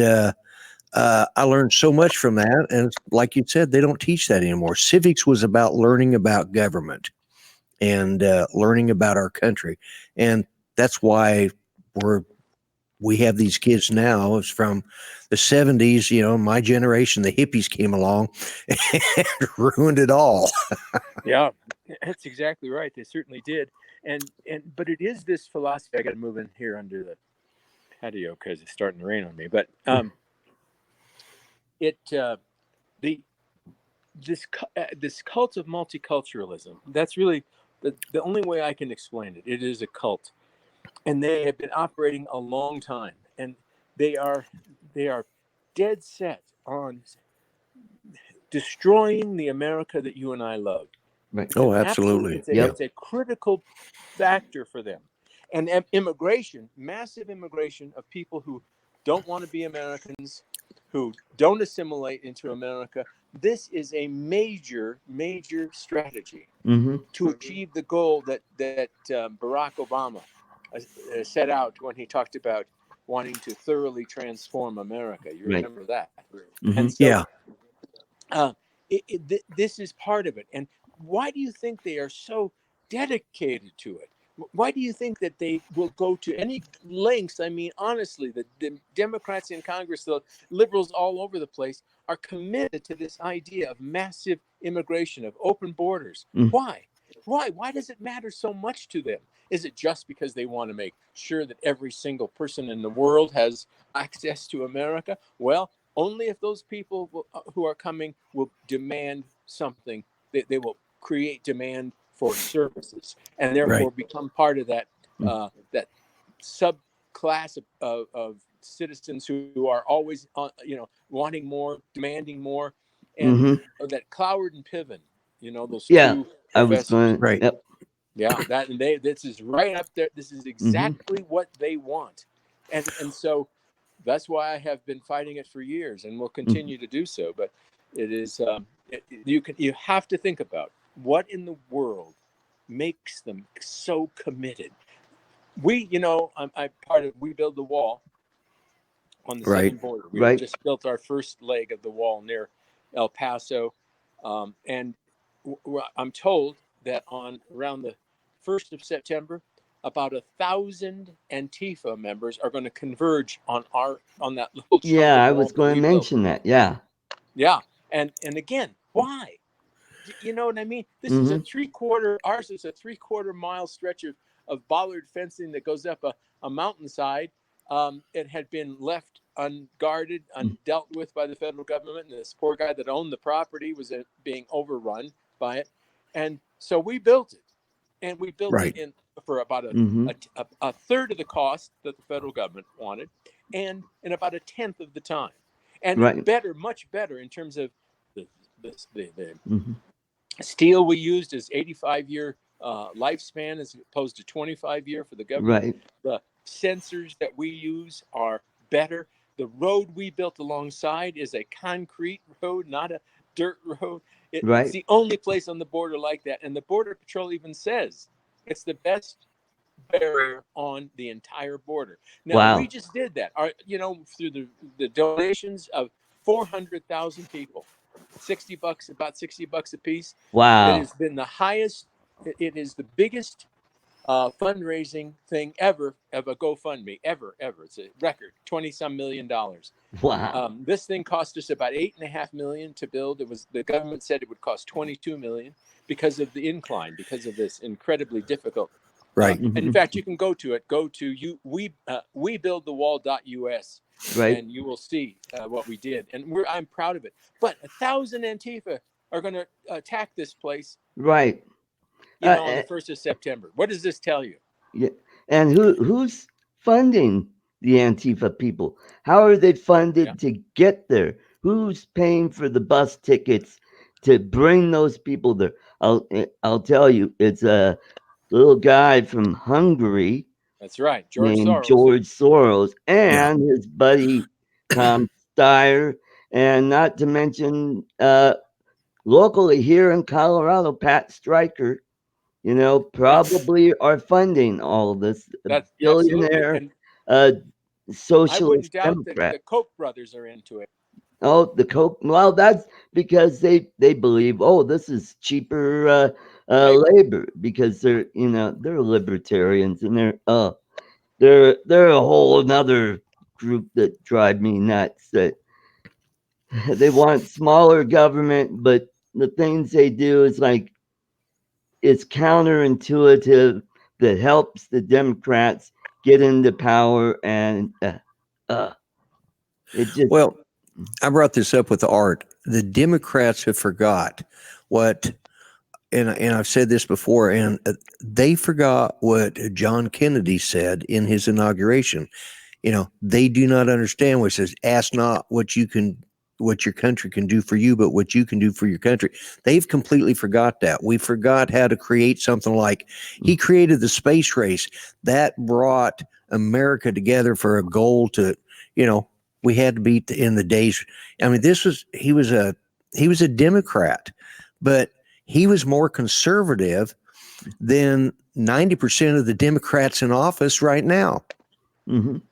I learned so much from that. And like you said, they don't teach that anymore. Civics was about learning about government and learning about our country, and that's why we have these kids now. It's from the 70s, my generation. The hippies came along and ruined it all. Yeah, that's exactly right. They certainly did. But it is this philosophy. I got to move in here under the patio because it's starting to rain on me. But this cult of multiculturalism. That's really the only way I can explain it. It is a cult, and they have been operating a long time, and they are dead set on destroying the America that you and I love. Right. Oh, absolutely. It's a critical factor for them. And immigration, massive immigration of people who don't want to be Americans, who don't assimilate into America. This is a major, major strategy Mm-hmm. to achieve the goal that Barack Obama set out when he talked about wanting to thoroughly transform America. You Right. remember that? Mm-hmm. And so, this is part of it. And why do you think they are so dedicated to it? Why do you think that they will go to any lengths? I mean, honestly, the Democrats in Congress, the liberals all over the place, are committed to this idea of massive immigration, of open borders. Mm. Why? Why does it matter so much to them? Is it just because they want to make sure that every single person in the world has access to America? Well, only if those people who are coming will demand something. They will create demand for services, and therefore become part of that that subclass of citizens who are always wanting more, demanding more, and that Cloward and Piven, those two I was professors. going. Yep. Yeah, this is right up there. This is exactly what they want, and so that's why I have been fighting it for years, and will continue to do so. But it is you have to think about what in the world makes them so committed. I'm part of We Build the Wall on the southern border. We just built our first leg of the wall near El Paso, and I'm told that on around the 1st of September, about 1,000 Antifa members are going to converge on that little chunk Yeah, I of wall was that going we to built. mention that. Yeah. Yeah, and again, why? You know what I mean? This is ours is a 3/4 mile stretch of bollard fencing that goes up a mountainside. It had been left unguarded, undealt with by the federal government. And this poor guy that owned the property was being overrun by it. And so we built it. And we built Right. it in for about Mm-hmm. a third of the cost that the federal government wanted, and in about a tenth of the time. And Right. better, much better in terms of the Mm-hmm. steel we used is 85-year lifespan as opposed to 25-year for the government. Right. The sensors that we use are better. The road we built alongside is a concrete road, not a dirt road. It's Right. the only place on the border like that. And the Border Patrol even says it's the best barrier on the entire border. Now, we Wow. just did that, through the donations of 400,000 people, $60, about $60 a piece. It Wow. has been the highest, it is the biggest fundraising thing ever of a GoFundMe, ever. It's a record, 20 some $million. Wow. This thing cost us about $8.5 million to build. The government said it would cost $22 million because of the incline, because of this incredibly difficult. Right. And in Mm-hmm. fact, you can go to webuildthewall.us, Right. and you will see what we did. And I'm proud of it. But 1,000 Antifa are going to attack this place, Right. on the 1st of September. What does this tell you? Yeah. And who's funding the Antifa people? How are they Yeah. funded to get there? Who's paying for the bus tickets to bring those people there? I'll tell you, it's a little guy from Hungary That's right. George named Soros. George Soros Yeah. and his buddy Tom Steyer, and not to mention locally here in Colorado, Pat Stryker, Yeah. probably are funding all of this. A That's absolutely. billionaire And uh, I socialist wouldn't doubt that Democrat. the Koch brothers are into it. Oh, the Coke. Well, that's because they believe, oh, this is cheaper Labor. labor because they're libertarians and they're a whole another group that drive me nuts. That they want smaller government, but the things they do is like it's counterintuitive that helps the Democrats get into power, and it just Well, I brought this up with Art. The Democrats have forgot what, and I've said this before, and they forgot what John Kennedy said in his inauguration. They do not understand what it says. Ask not what your country can do for you, but what you can do for your country. They've completely forgot that. We forgot how to create something like he created the space race that brought America together for a goal to, we had to beat in the days. I mean, he was a Democrat, but he was more conservative than 90% of the Democrats in office right now. mhm.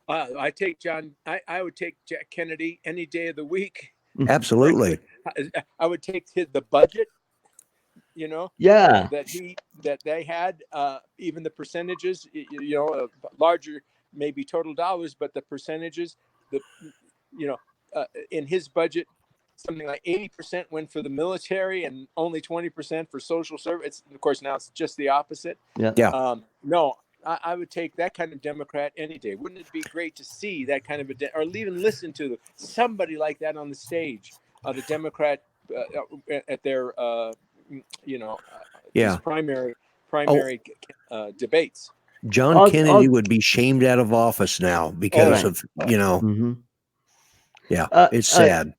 I take John. I would take Jack Kennedy any day of the week. Absolutely. I would take the budget. Yeah, That they had, even the percentages. Larger maybe total dollars, but the percentages. The in his budget, something like 80% went for the military and only 20% for social service. Of course, now it's just the opposite. yeah. Yeah. No, I would take that kind of Democrat any day. Wouldn't it be great to see that kind of or even listen to somebody like that on the stage, the Democrat at their, Yeah. these primary debates. John I'll, Kennedy I'll, would be shamed out of office now Oh, because right. of, hmm yeah, Uh, it's uh, sad.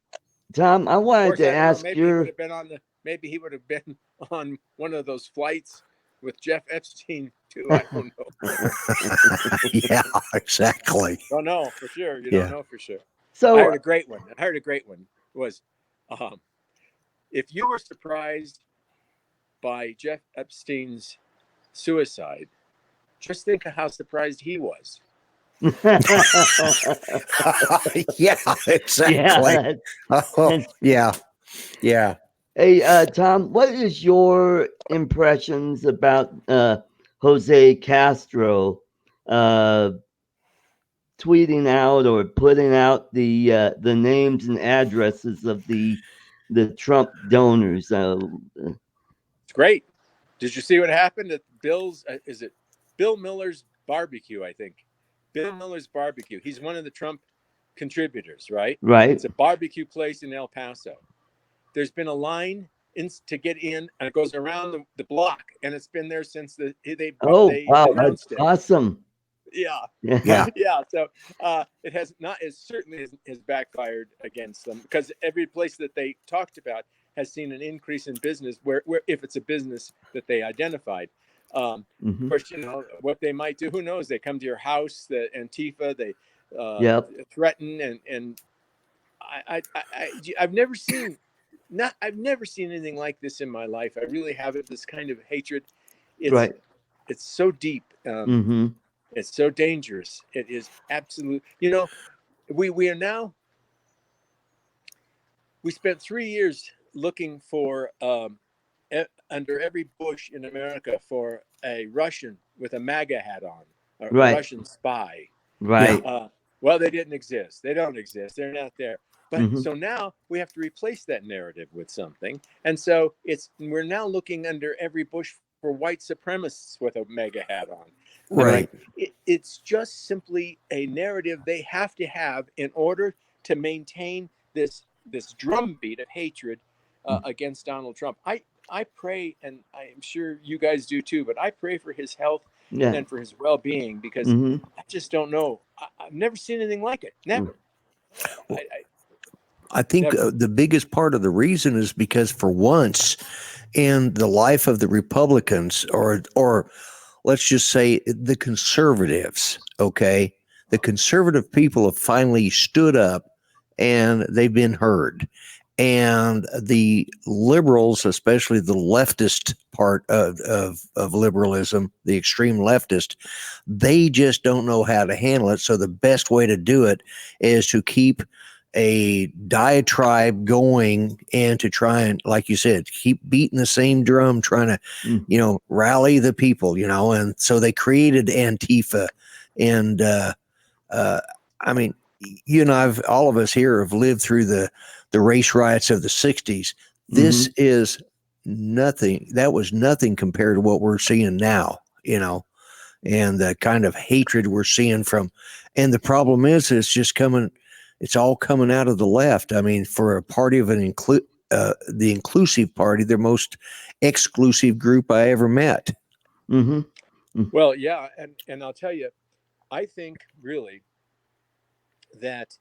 Tom, I of wanted course, to I don't know. ask Maybe he would your. have been maybe he would have been on one of those flights with Jeff Epstein too. I don't know. Yeah, exactly. Don't know for sure. You don't Yeah. know for sure. I So heard a great one. Was, um, if you were surprised by Jeff Epstein's suicide, just think of how surprised he was. Yeah, exactly. yeah. Oh, yeah. Yeah. Hey, Tom, what is your impressions about Jose Castro uh, tweeting out or putting out the names and addresses of the Trump donors? It's great. Did you see what happened at Bill's? Is it Bill Miller's barbecue? I think Bill Miller's Barbecue. He's one of the Trump contributors, right? Right. It's a barbecue place in El Paso. There's been a line to get in, and it goes around the block, and it's been there since Oh, they wow, that's announced it. awesome. Yeah, Yeah. yeah. So it has not. It certainly has backfired against them, because every place that they talked about has seen an increase in business. Where if it's a business that they identified, of Mhm. course, what they might do. Who knows? They come to your house, the Antifa. They Yep. threaten, and I've never seen. I've never seen anything like this in my life. I really haven't. This kind of hatred, it's Right. it's so deep. Mhm. It's so dangerous. It is absolute. We are now. We spent 3 years looking for under every bush in America for a Russian with a MAGA hat on, a Right. Russian spy. Yeah. Right. Well, they didn't exist. They don't exist. They're not there. But Mhm. so now we have to replace that narrative with something. And so we're now looking under every bush for white supremacists with a mega hat on. I mean, Right. it's just simply a narrative they have to have in order to maintain this drumbeat of hatred against Donald Trump. I pray, and I'm sure you guys do too, but I pray for his health Yeah. and for his well-being, because Mhm. I just don't know. I've never seen anything like it. Never. Well, I I think never. the biggest part of the reason is because for once in the life of the Republicans, or let's just say the conservatives, okay, the conservative people have finally stood up and they've been heard. And the liberals, especially the leftist part of liberalism, the extreme leftist, they just don't know how to handle it. So the best way to do it is to keep a diatribe going and to try and, like you said, keep beating the same drum, trying to, Mm. rally the people, and so they created Antifa. And I mean, all of us here have lived through the race riots of the 60s. This Mhm. is nothing. That was nothing compared to what we're seeing now, and the kind of hatred we're seeing from. And the problem is, it's all coming out of the left. I mean, for a party of the inclusive party, the most exclusive group I ever met. Mhm. Mm. Well, yeah, and I'll tell you, I think really that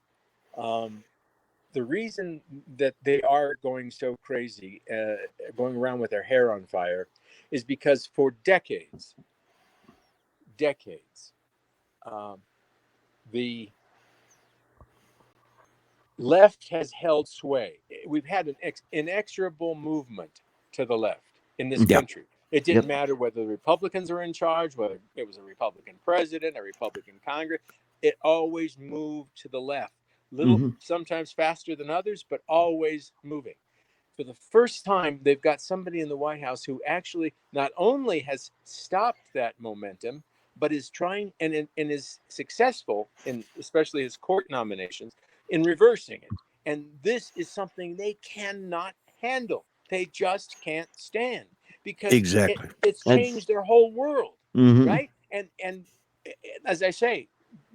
um, the reason that they are going so crazy, going around with their hair on fire, is because for decades, um, the left has held sway. We've had an inexorable movement to the left in this Yeah. country. It didn't Yep. matter whether the Republicans were in charge, whether it was a Republican president, a Republican Congress. It always moved to the left, little Mhm. sometimes faster than others, but always moving. For the first time, they've got somebody in the White House who actually not only has stopped that momentum, but is trying and is successful in especially his court nominations in reversing it. And this is something they cannot handle. They just can't stand, because Exactly. it's That's changed their whole world, mhm. right? And as I say,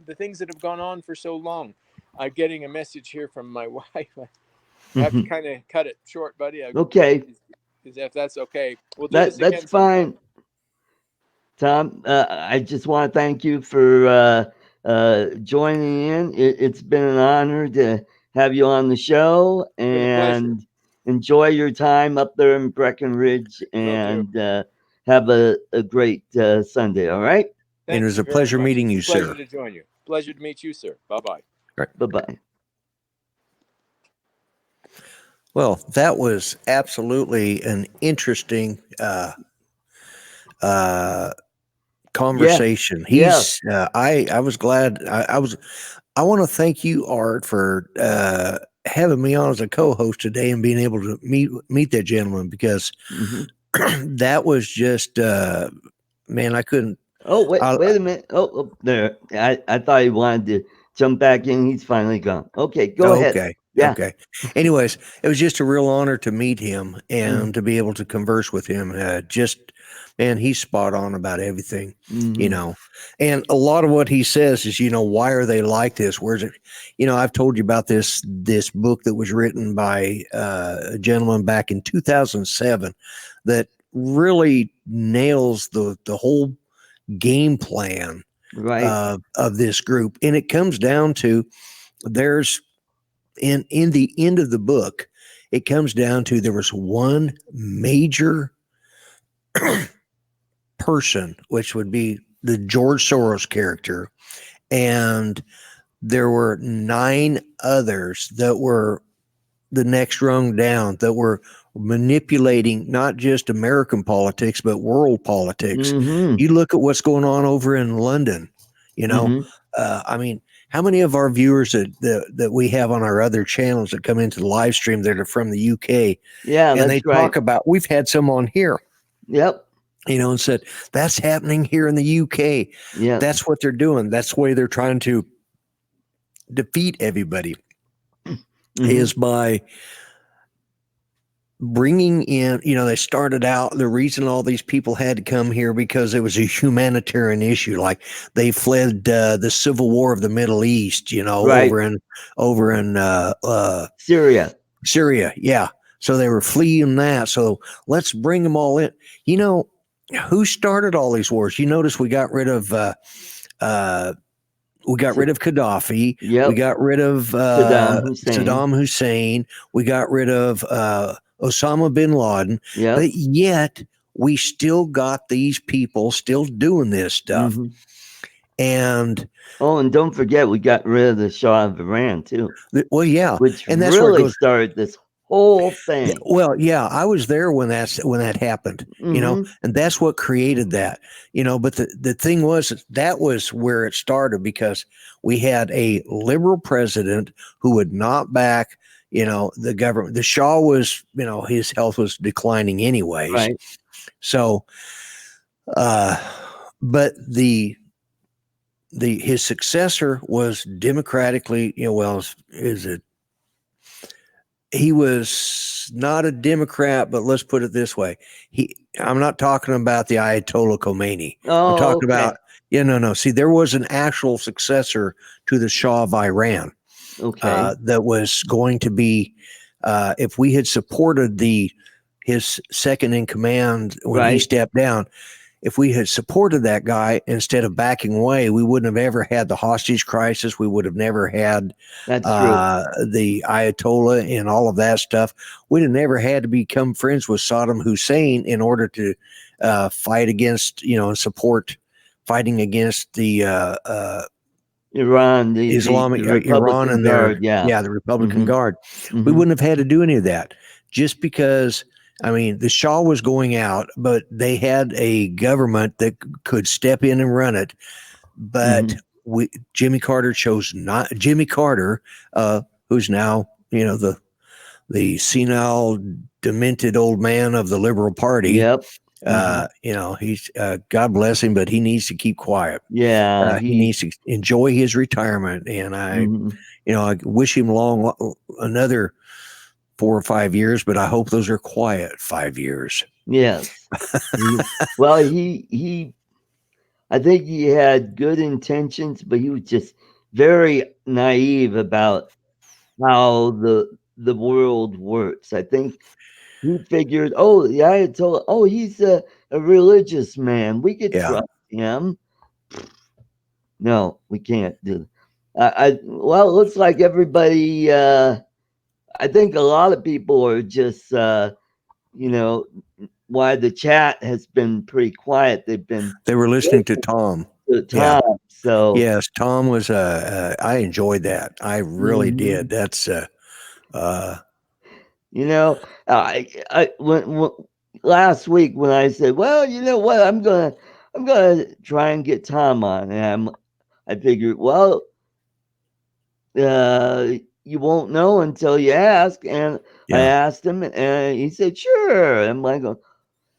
the things that have gone on for so long. I'm getting a message here from my wife. I have to Mhm. kind of cut it short, buddy. Okay. If that's okay, we'll do this That's again sometime. fine. Tom, I just want to thank you for joining in. It's been an honor to have you on the show, Been a pleasure. and enjoy your time up there in Breckenridge, Will do. and have a great Sunday. All right. And it Thank was you a very pleasure much. meeting It's a you, pleasure sir. to join you. Pleasure to meet you, sir. Bye bye. Right. Bye bye. Well, that was absolutely an interesting uh, Yeah. conversation. Yeah. I was glad. I want to thank you, Art, for having me on as a co-host today and being able to meet that gentleman, because Hmm. that was just man, I couldn't. Oh, wait. I, Wait a minute. Oh, there. I thought he wanted to jump back in. He's finally gone. Okay. Go Oh, ahead. okay. Yeah. Okay. Anyways, it was just a real honor to meet him Mm. and to be able to converse with him. and he's spot on about everything, you Mm-hmm. know. And a lot of what he says is, why are they like this? Where's it? I've told you about this book that was written by a gentleman back in 2007 that really nails the whole game plan Right. of this group, and it comes down to there's in the end of the book, it comes down to there was one major person, which would be the George Soros character, and there were 9 others that were the next rung down that were manipulating not just American politics but world politics. Mm-hmm. You look at what's going on over in London. You know, Mm-hmm. I mean, how many of our viewers that we have on our other channels that come into the live stream that are from the UK, Yeah, and they that's right. talk about, we've had some on here, Yep. and said that's happening here in the UK. Yep. That's what they're doing. That's the way they're trying to defeat everybody, Mm-hmm. is by bringing in, they started out, the reason all these people had to come here because it was a humanitarian issue. Like they fled the civil war of the Middle East, Right. over in Syria. Syria. Yeah. So they were fleeing that. So let's bring them all in. You know, who started all these wars? You notice we got rid of Gaddafi. We Yep. got rid of Saddam Hussein. Saddam Hussein. We got rid of Osama bin Laden. Yep. But yet we still got these people still doing this stuff. Mm-hmm. And Oh, and don't forget, we got rid of the Shah of Iran too, well, yeah, which and that's where it really goes. started this whole Yeah, thing. well, yeah, I was there when that happened, Mm-hmm. and that's what created that, But the thing was that was where it started because we had a liberal president who would not back, the government. The Shah was, his health was declining anyways. Right. So, but his successor was democratically, is it? He was not a Democrat, but let's put it this way. I'm not talking about the Ayatollah Khomeini. I'm Oh, talking okay. about, no. See, there was an actual successor to the Shah of Iran Okay. that was going to be, if we had supported his second in command when he Right. stepped down, if we had supported that guy instead of backing away, we wouldn't have ever had the hostage crisis. We would have never had That's true. the Ayatollah and all of that stuff. We'd have never had to become friends with Saddam Hussein in order to fight against, and support fighting against the Iran, Islamic the Iran Republican and their, Guard. Yeah. the Republican Mm-hmm. Guard. We Mm-hmm. wouldn't have had to do any of that just because. I mean, the Shah was going out, but they had a government that could step in and run it. But Mm-hmm. Jimmy Carter chose not. Jimmy Carter, who's now the senile, demented old man of the Liberal Party. Yep. Mm-hmm. He's God bless him, but he needs to keep quiet. Yeah. He needs to enjoy his retirement, and Mm-hmm. I wish him another 4 or 5 years, but I hope those are quiet 5 years. Yes. Well, he I think he had good intentions, but he was just very naive about how the world works. I think he figured, oh, the Ayatollah, oh, he's a religious man. We could Yeah. trust him. No, we can't do. Well, it looks like everybody. I think a lot of people are just, why the chat has been pretty quiet. They've been They were listening to Tom. the Yeah. time. So Yes, Tom was. I enjoyed that. I really did. mhm. That's. When last week when I said, well, you know what, I'm gonna try and get Tom on, and I figured, well, you won't know until you ask, and I Yeah. asked him, and he said, sure. I'm like,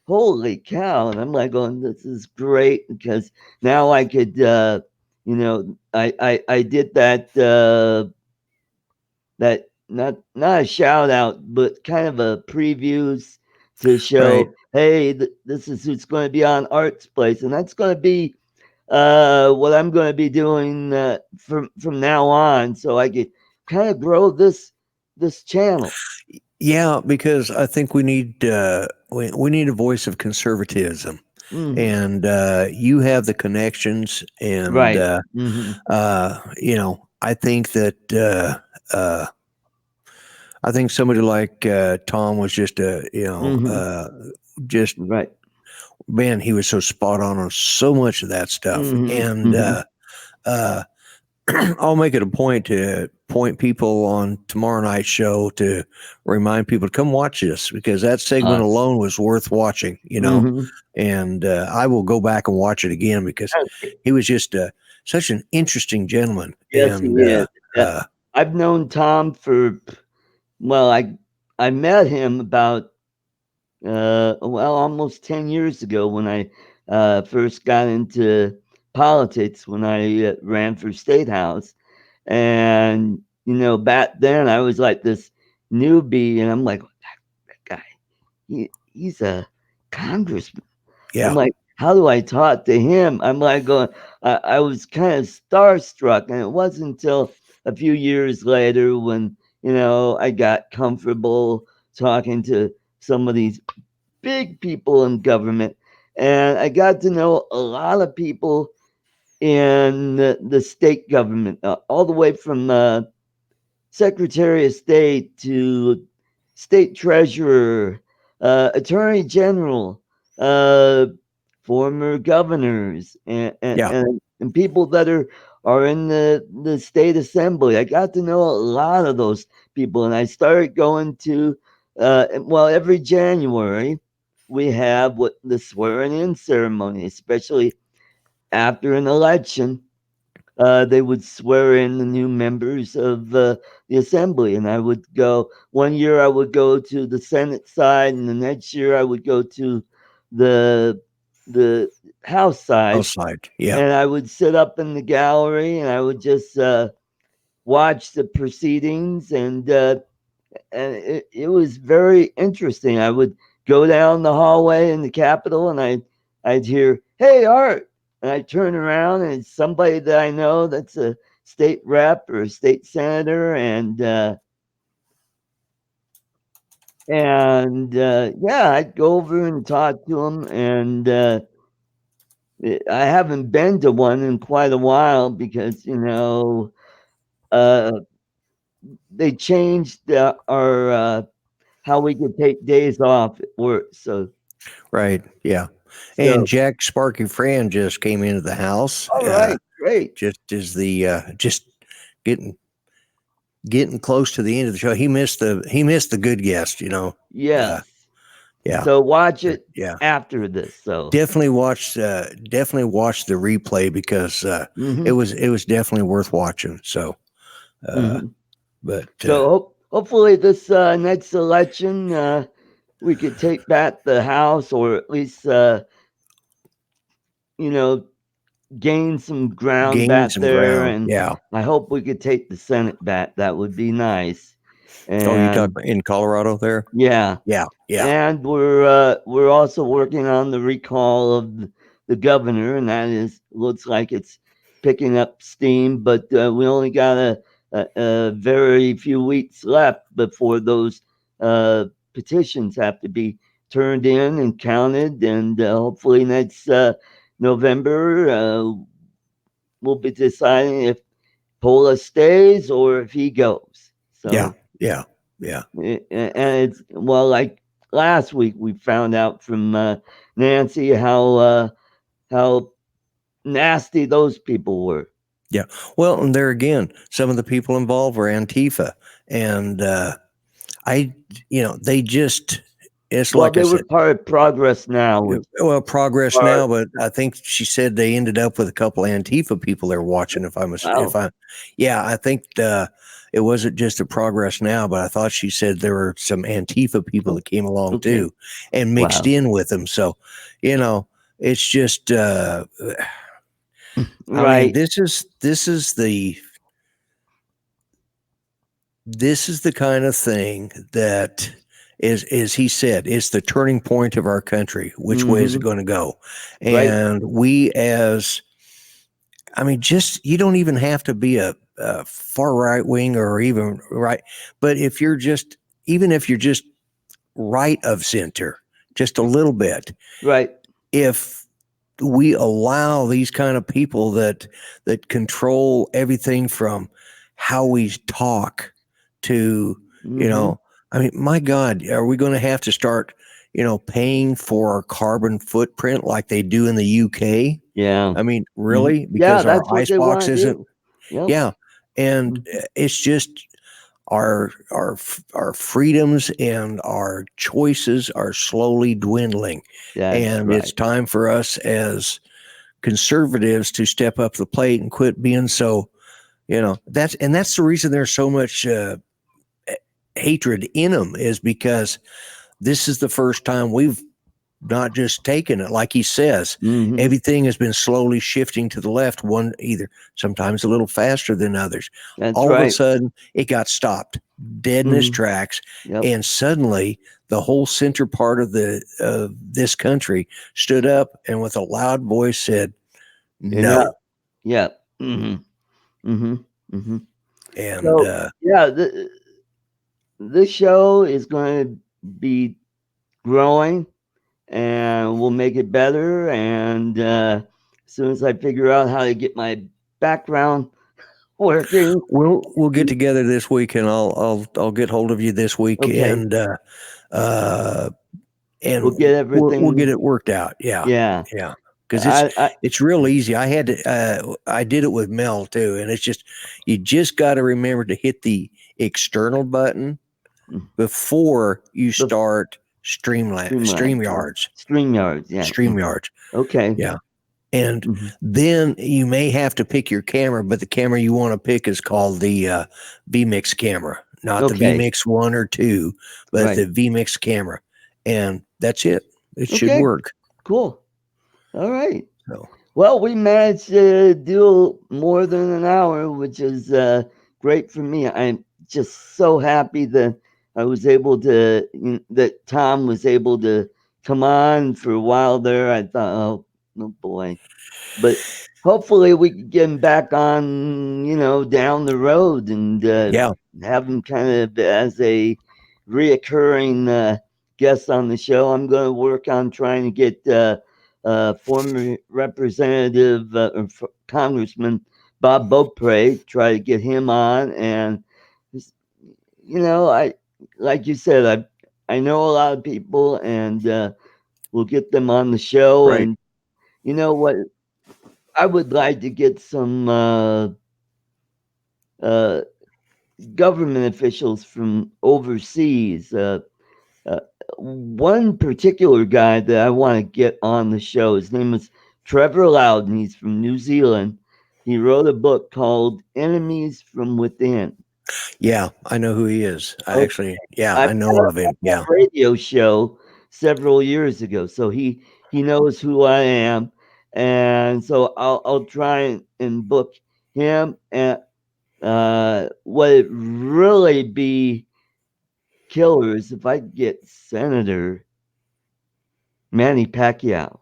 holy cow, and I'm like going, this is great because now I could, I did that not a shout out, but kind of a previews to Right. show, hey, this is who's going to be on Art's Place, and that's going to be what I'm going to be doing from now on, so I could kind of grow this channel. Yeah, because I think we need a voice of conservatism, Hmm. and you have the connections, and Right. Hmm. I think that I think somebody like Tom was just Hmm. just Right. man, he was so spot on so much of that stuff, Hmm. and Hmm. uh, I'll make it a point to point people on tomorrow night's show to remind people to come watch this because that segment Us. alone was worth watching, Hmm. and I will go back and watch it again because he was just such an interesting gentleman. Yes, he And is. Uh, uh, I've known Tom for, well, I met him about well, almost 10 years ago when I first got into politics when I ran for state house. And, back then I was like this newbie, and I'm like, that guy, he's a congressman. I'm yeah, like, how do I talk to him? I'm like going, I was kind of starstruck, and it wasn't until a few years later when I got comfortable talking to some of these big people in government, and I got to know a lot of people in the state government, all the way from Secretary of State to State Treasurer, Attorney General, uh, former governors, yeah, and people that are in the state assembly. I got to know a lot of those people, and I started going to well, every January we have what the swearing in ceremony, especially after an election. They would swear in the new members of the assembly, and I would go. One year I would go to the Senate side, and the next year I would go to the the House side, outside, yeah, and I would sit up in the gallery, and I would just watch the proceedings, and it was very interesting. I would go down the hallway in the Capitol, and I'd hear, "Hey, Art," and I turn around, and it's somebody that I know that's a state rep or a state senator, and yeah, I'd go over and talk to them, and I haven't been to one in quite a while because uh, they changed our how we could take days off at work. right, yeah. And So Jack Sparky Fran just came into the house, all right, great. just as the just getting getting close to the end of the show. He missed the good guest, Uh, Yes. yeah, So watch it yeah. after this. So Definitely watch the replay because it hmm. was definitely worth watching. So, uh, Hmm. but So hopefully this next election we could take back the House, or at least you know gain some ground gain back some there, ground. and Yeah. I hope we could take the Senate back. That would be nice. Oh, you talk And in Colorado there? yeah, Yeah, yeah, and we're also working on the recall of the governor, and that is looks like it's picking up steam. But we only got a very few weeks left before those uh, petitions have to be turned in and counted, and hopefully next November we'll be deciding if Pola stays or if he goes. yeah, So yeah, yeah. and it's well, like last week we found out from Nancy how nasty those people were. Yeah. Well, and there again, some of the people involved were Antifa, and I, they just, it's Well, like I they were said, part of Progress Now, which well, progress are now, but I think she said they ended up with a couple Antifa people they were watching. If wow, I, yeah, I think it wasn't just a progress now, but I thought she said there were some Antifa people oh, that came along okay, too and mixed wow, in with them. So, it's just, I mean, right, this is the kind of thing that as he said, it's the turning point of our country. Which way is it Mm-hmm. going to go? Right. And we as I mean, just you don't even have to be a far right wing or even right, but even if you're just right of center, just a little bit, Right. if we allow these kind of people that control everything from how we talk to, Mm-hmm. I mean, my God, are we going to have to start, paying for our carbon footprint like they do in the UK? Yeah. I mean, Mm-hmm. really? Yeah, Because our that's what they icebox want to isn't, do. Yep. yeah. And Mhm. it's just our freedoms and our choices are slowly dwindling. That's And it's right. time for us as conservatives to step up the plate and quit being so, that's the reason there's so much hatred in them, is because this is the first time we've not just taken it, like he says. Mm-hmm. Everything has been slowly shifting to the left, one either sometimes a little faster than others. That's All of a right. sudden, it got stopped dead in its Mm-hmm. tracks, Yep. and suddenly the whole center part of this country stood up and with a loud voice said Enough. no. Yep. Mm-hmm. Mm-hmm. Mm-hmm. And So yeah, this show is going to be growing, and we'll make it better. And as soon as I figure out how to get my background working, we'll get together this week, and I'll get hold of you this week, okay, uh, we'll and get we'll get everything. it worked out. Yeah, Yeah, yeah, because I it's real easy. I did it with Mel too, and it's just you just got to remember to hit the external button before you the start Streamline, StreamYards. Yeah. StreamYards. Okay. Yeah. And Hmm. then you may have to pick your camera, but the camera you want to pick is called the VMix camera, not the Okay. VMix 1 or 2, but Right. the VMix camera. And that's it. It should Okay. work. Cool. All right. So, Well, we managed to do more than an hour, which is great for me. I'm just so happy that I was able to, that Tom was able to come on for a while there. I thought, oh boy. But hopefully we can get him back on, down the road, and yeah. have him kind of as a reoccurring guest on the show. I'm going to work on trying to get former Representative Congressman Bob Beaupre, try to get him on. And, I, like you said, I know a lot of people, and we'll get them on the show. Right. And you know what? I would like to get some uh, government officials from overseas. Uh, One particular guy that I want to get on the show, his name is Trevor Loudon. He's from New Zealand. He wrote a book called Enemies from Within. Yeah. I know who he is. Oh, Yeah, I I met know him of on him. that Yeah. radio show several years ago, so he knows who I am, and so I'll try and book him. And what it really be killer is if I get Senator Manny Pacquiao.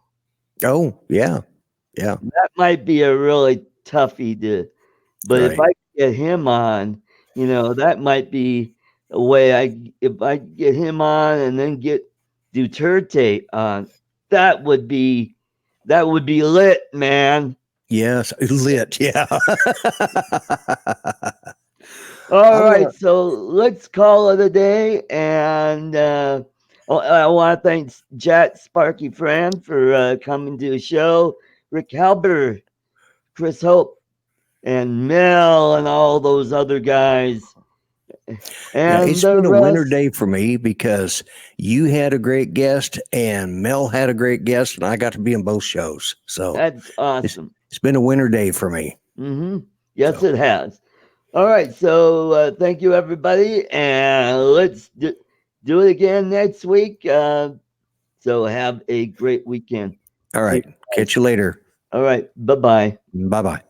Oh, yeah. Yeah. That might be a really toughie but if Right. I get him on, that might be a way if I get him on and then get Duterte on, that would be lit, man. Yes. Lit. Yeah. All I'm right, gonna so let's call it a day. And I want to thank Jack Sparky Fran for coming to the show, Rick Halber, Chris Hope, and Mel, and all those other guys, Yeah, and it's the been a winter rest. day for me because you had a great guest and Mel had a great guest, and I got to be in both shows. So That's it's awesome. it's been a winter day for me. Yes, So it has. All right, so thank you, everybody, and let's do it again next week. So have a great weekend. all See you right, guys. catch you later. All right, bye bye. Bye bye.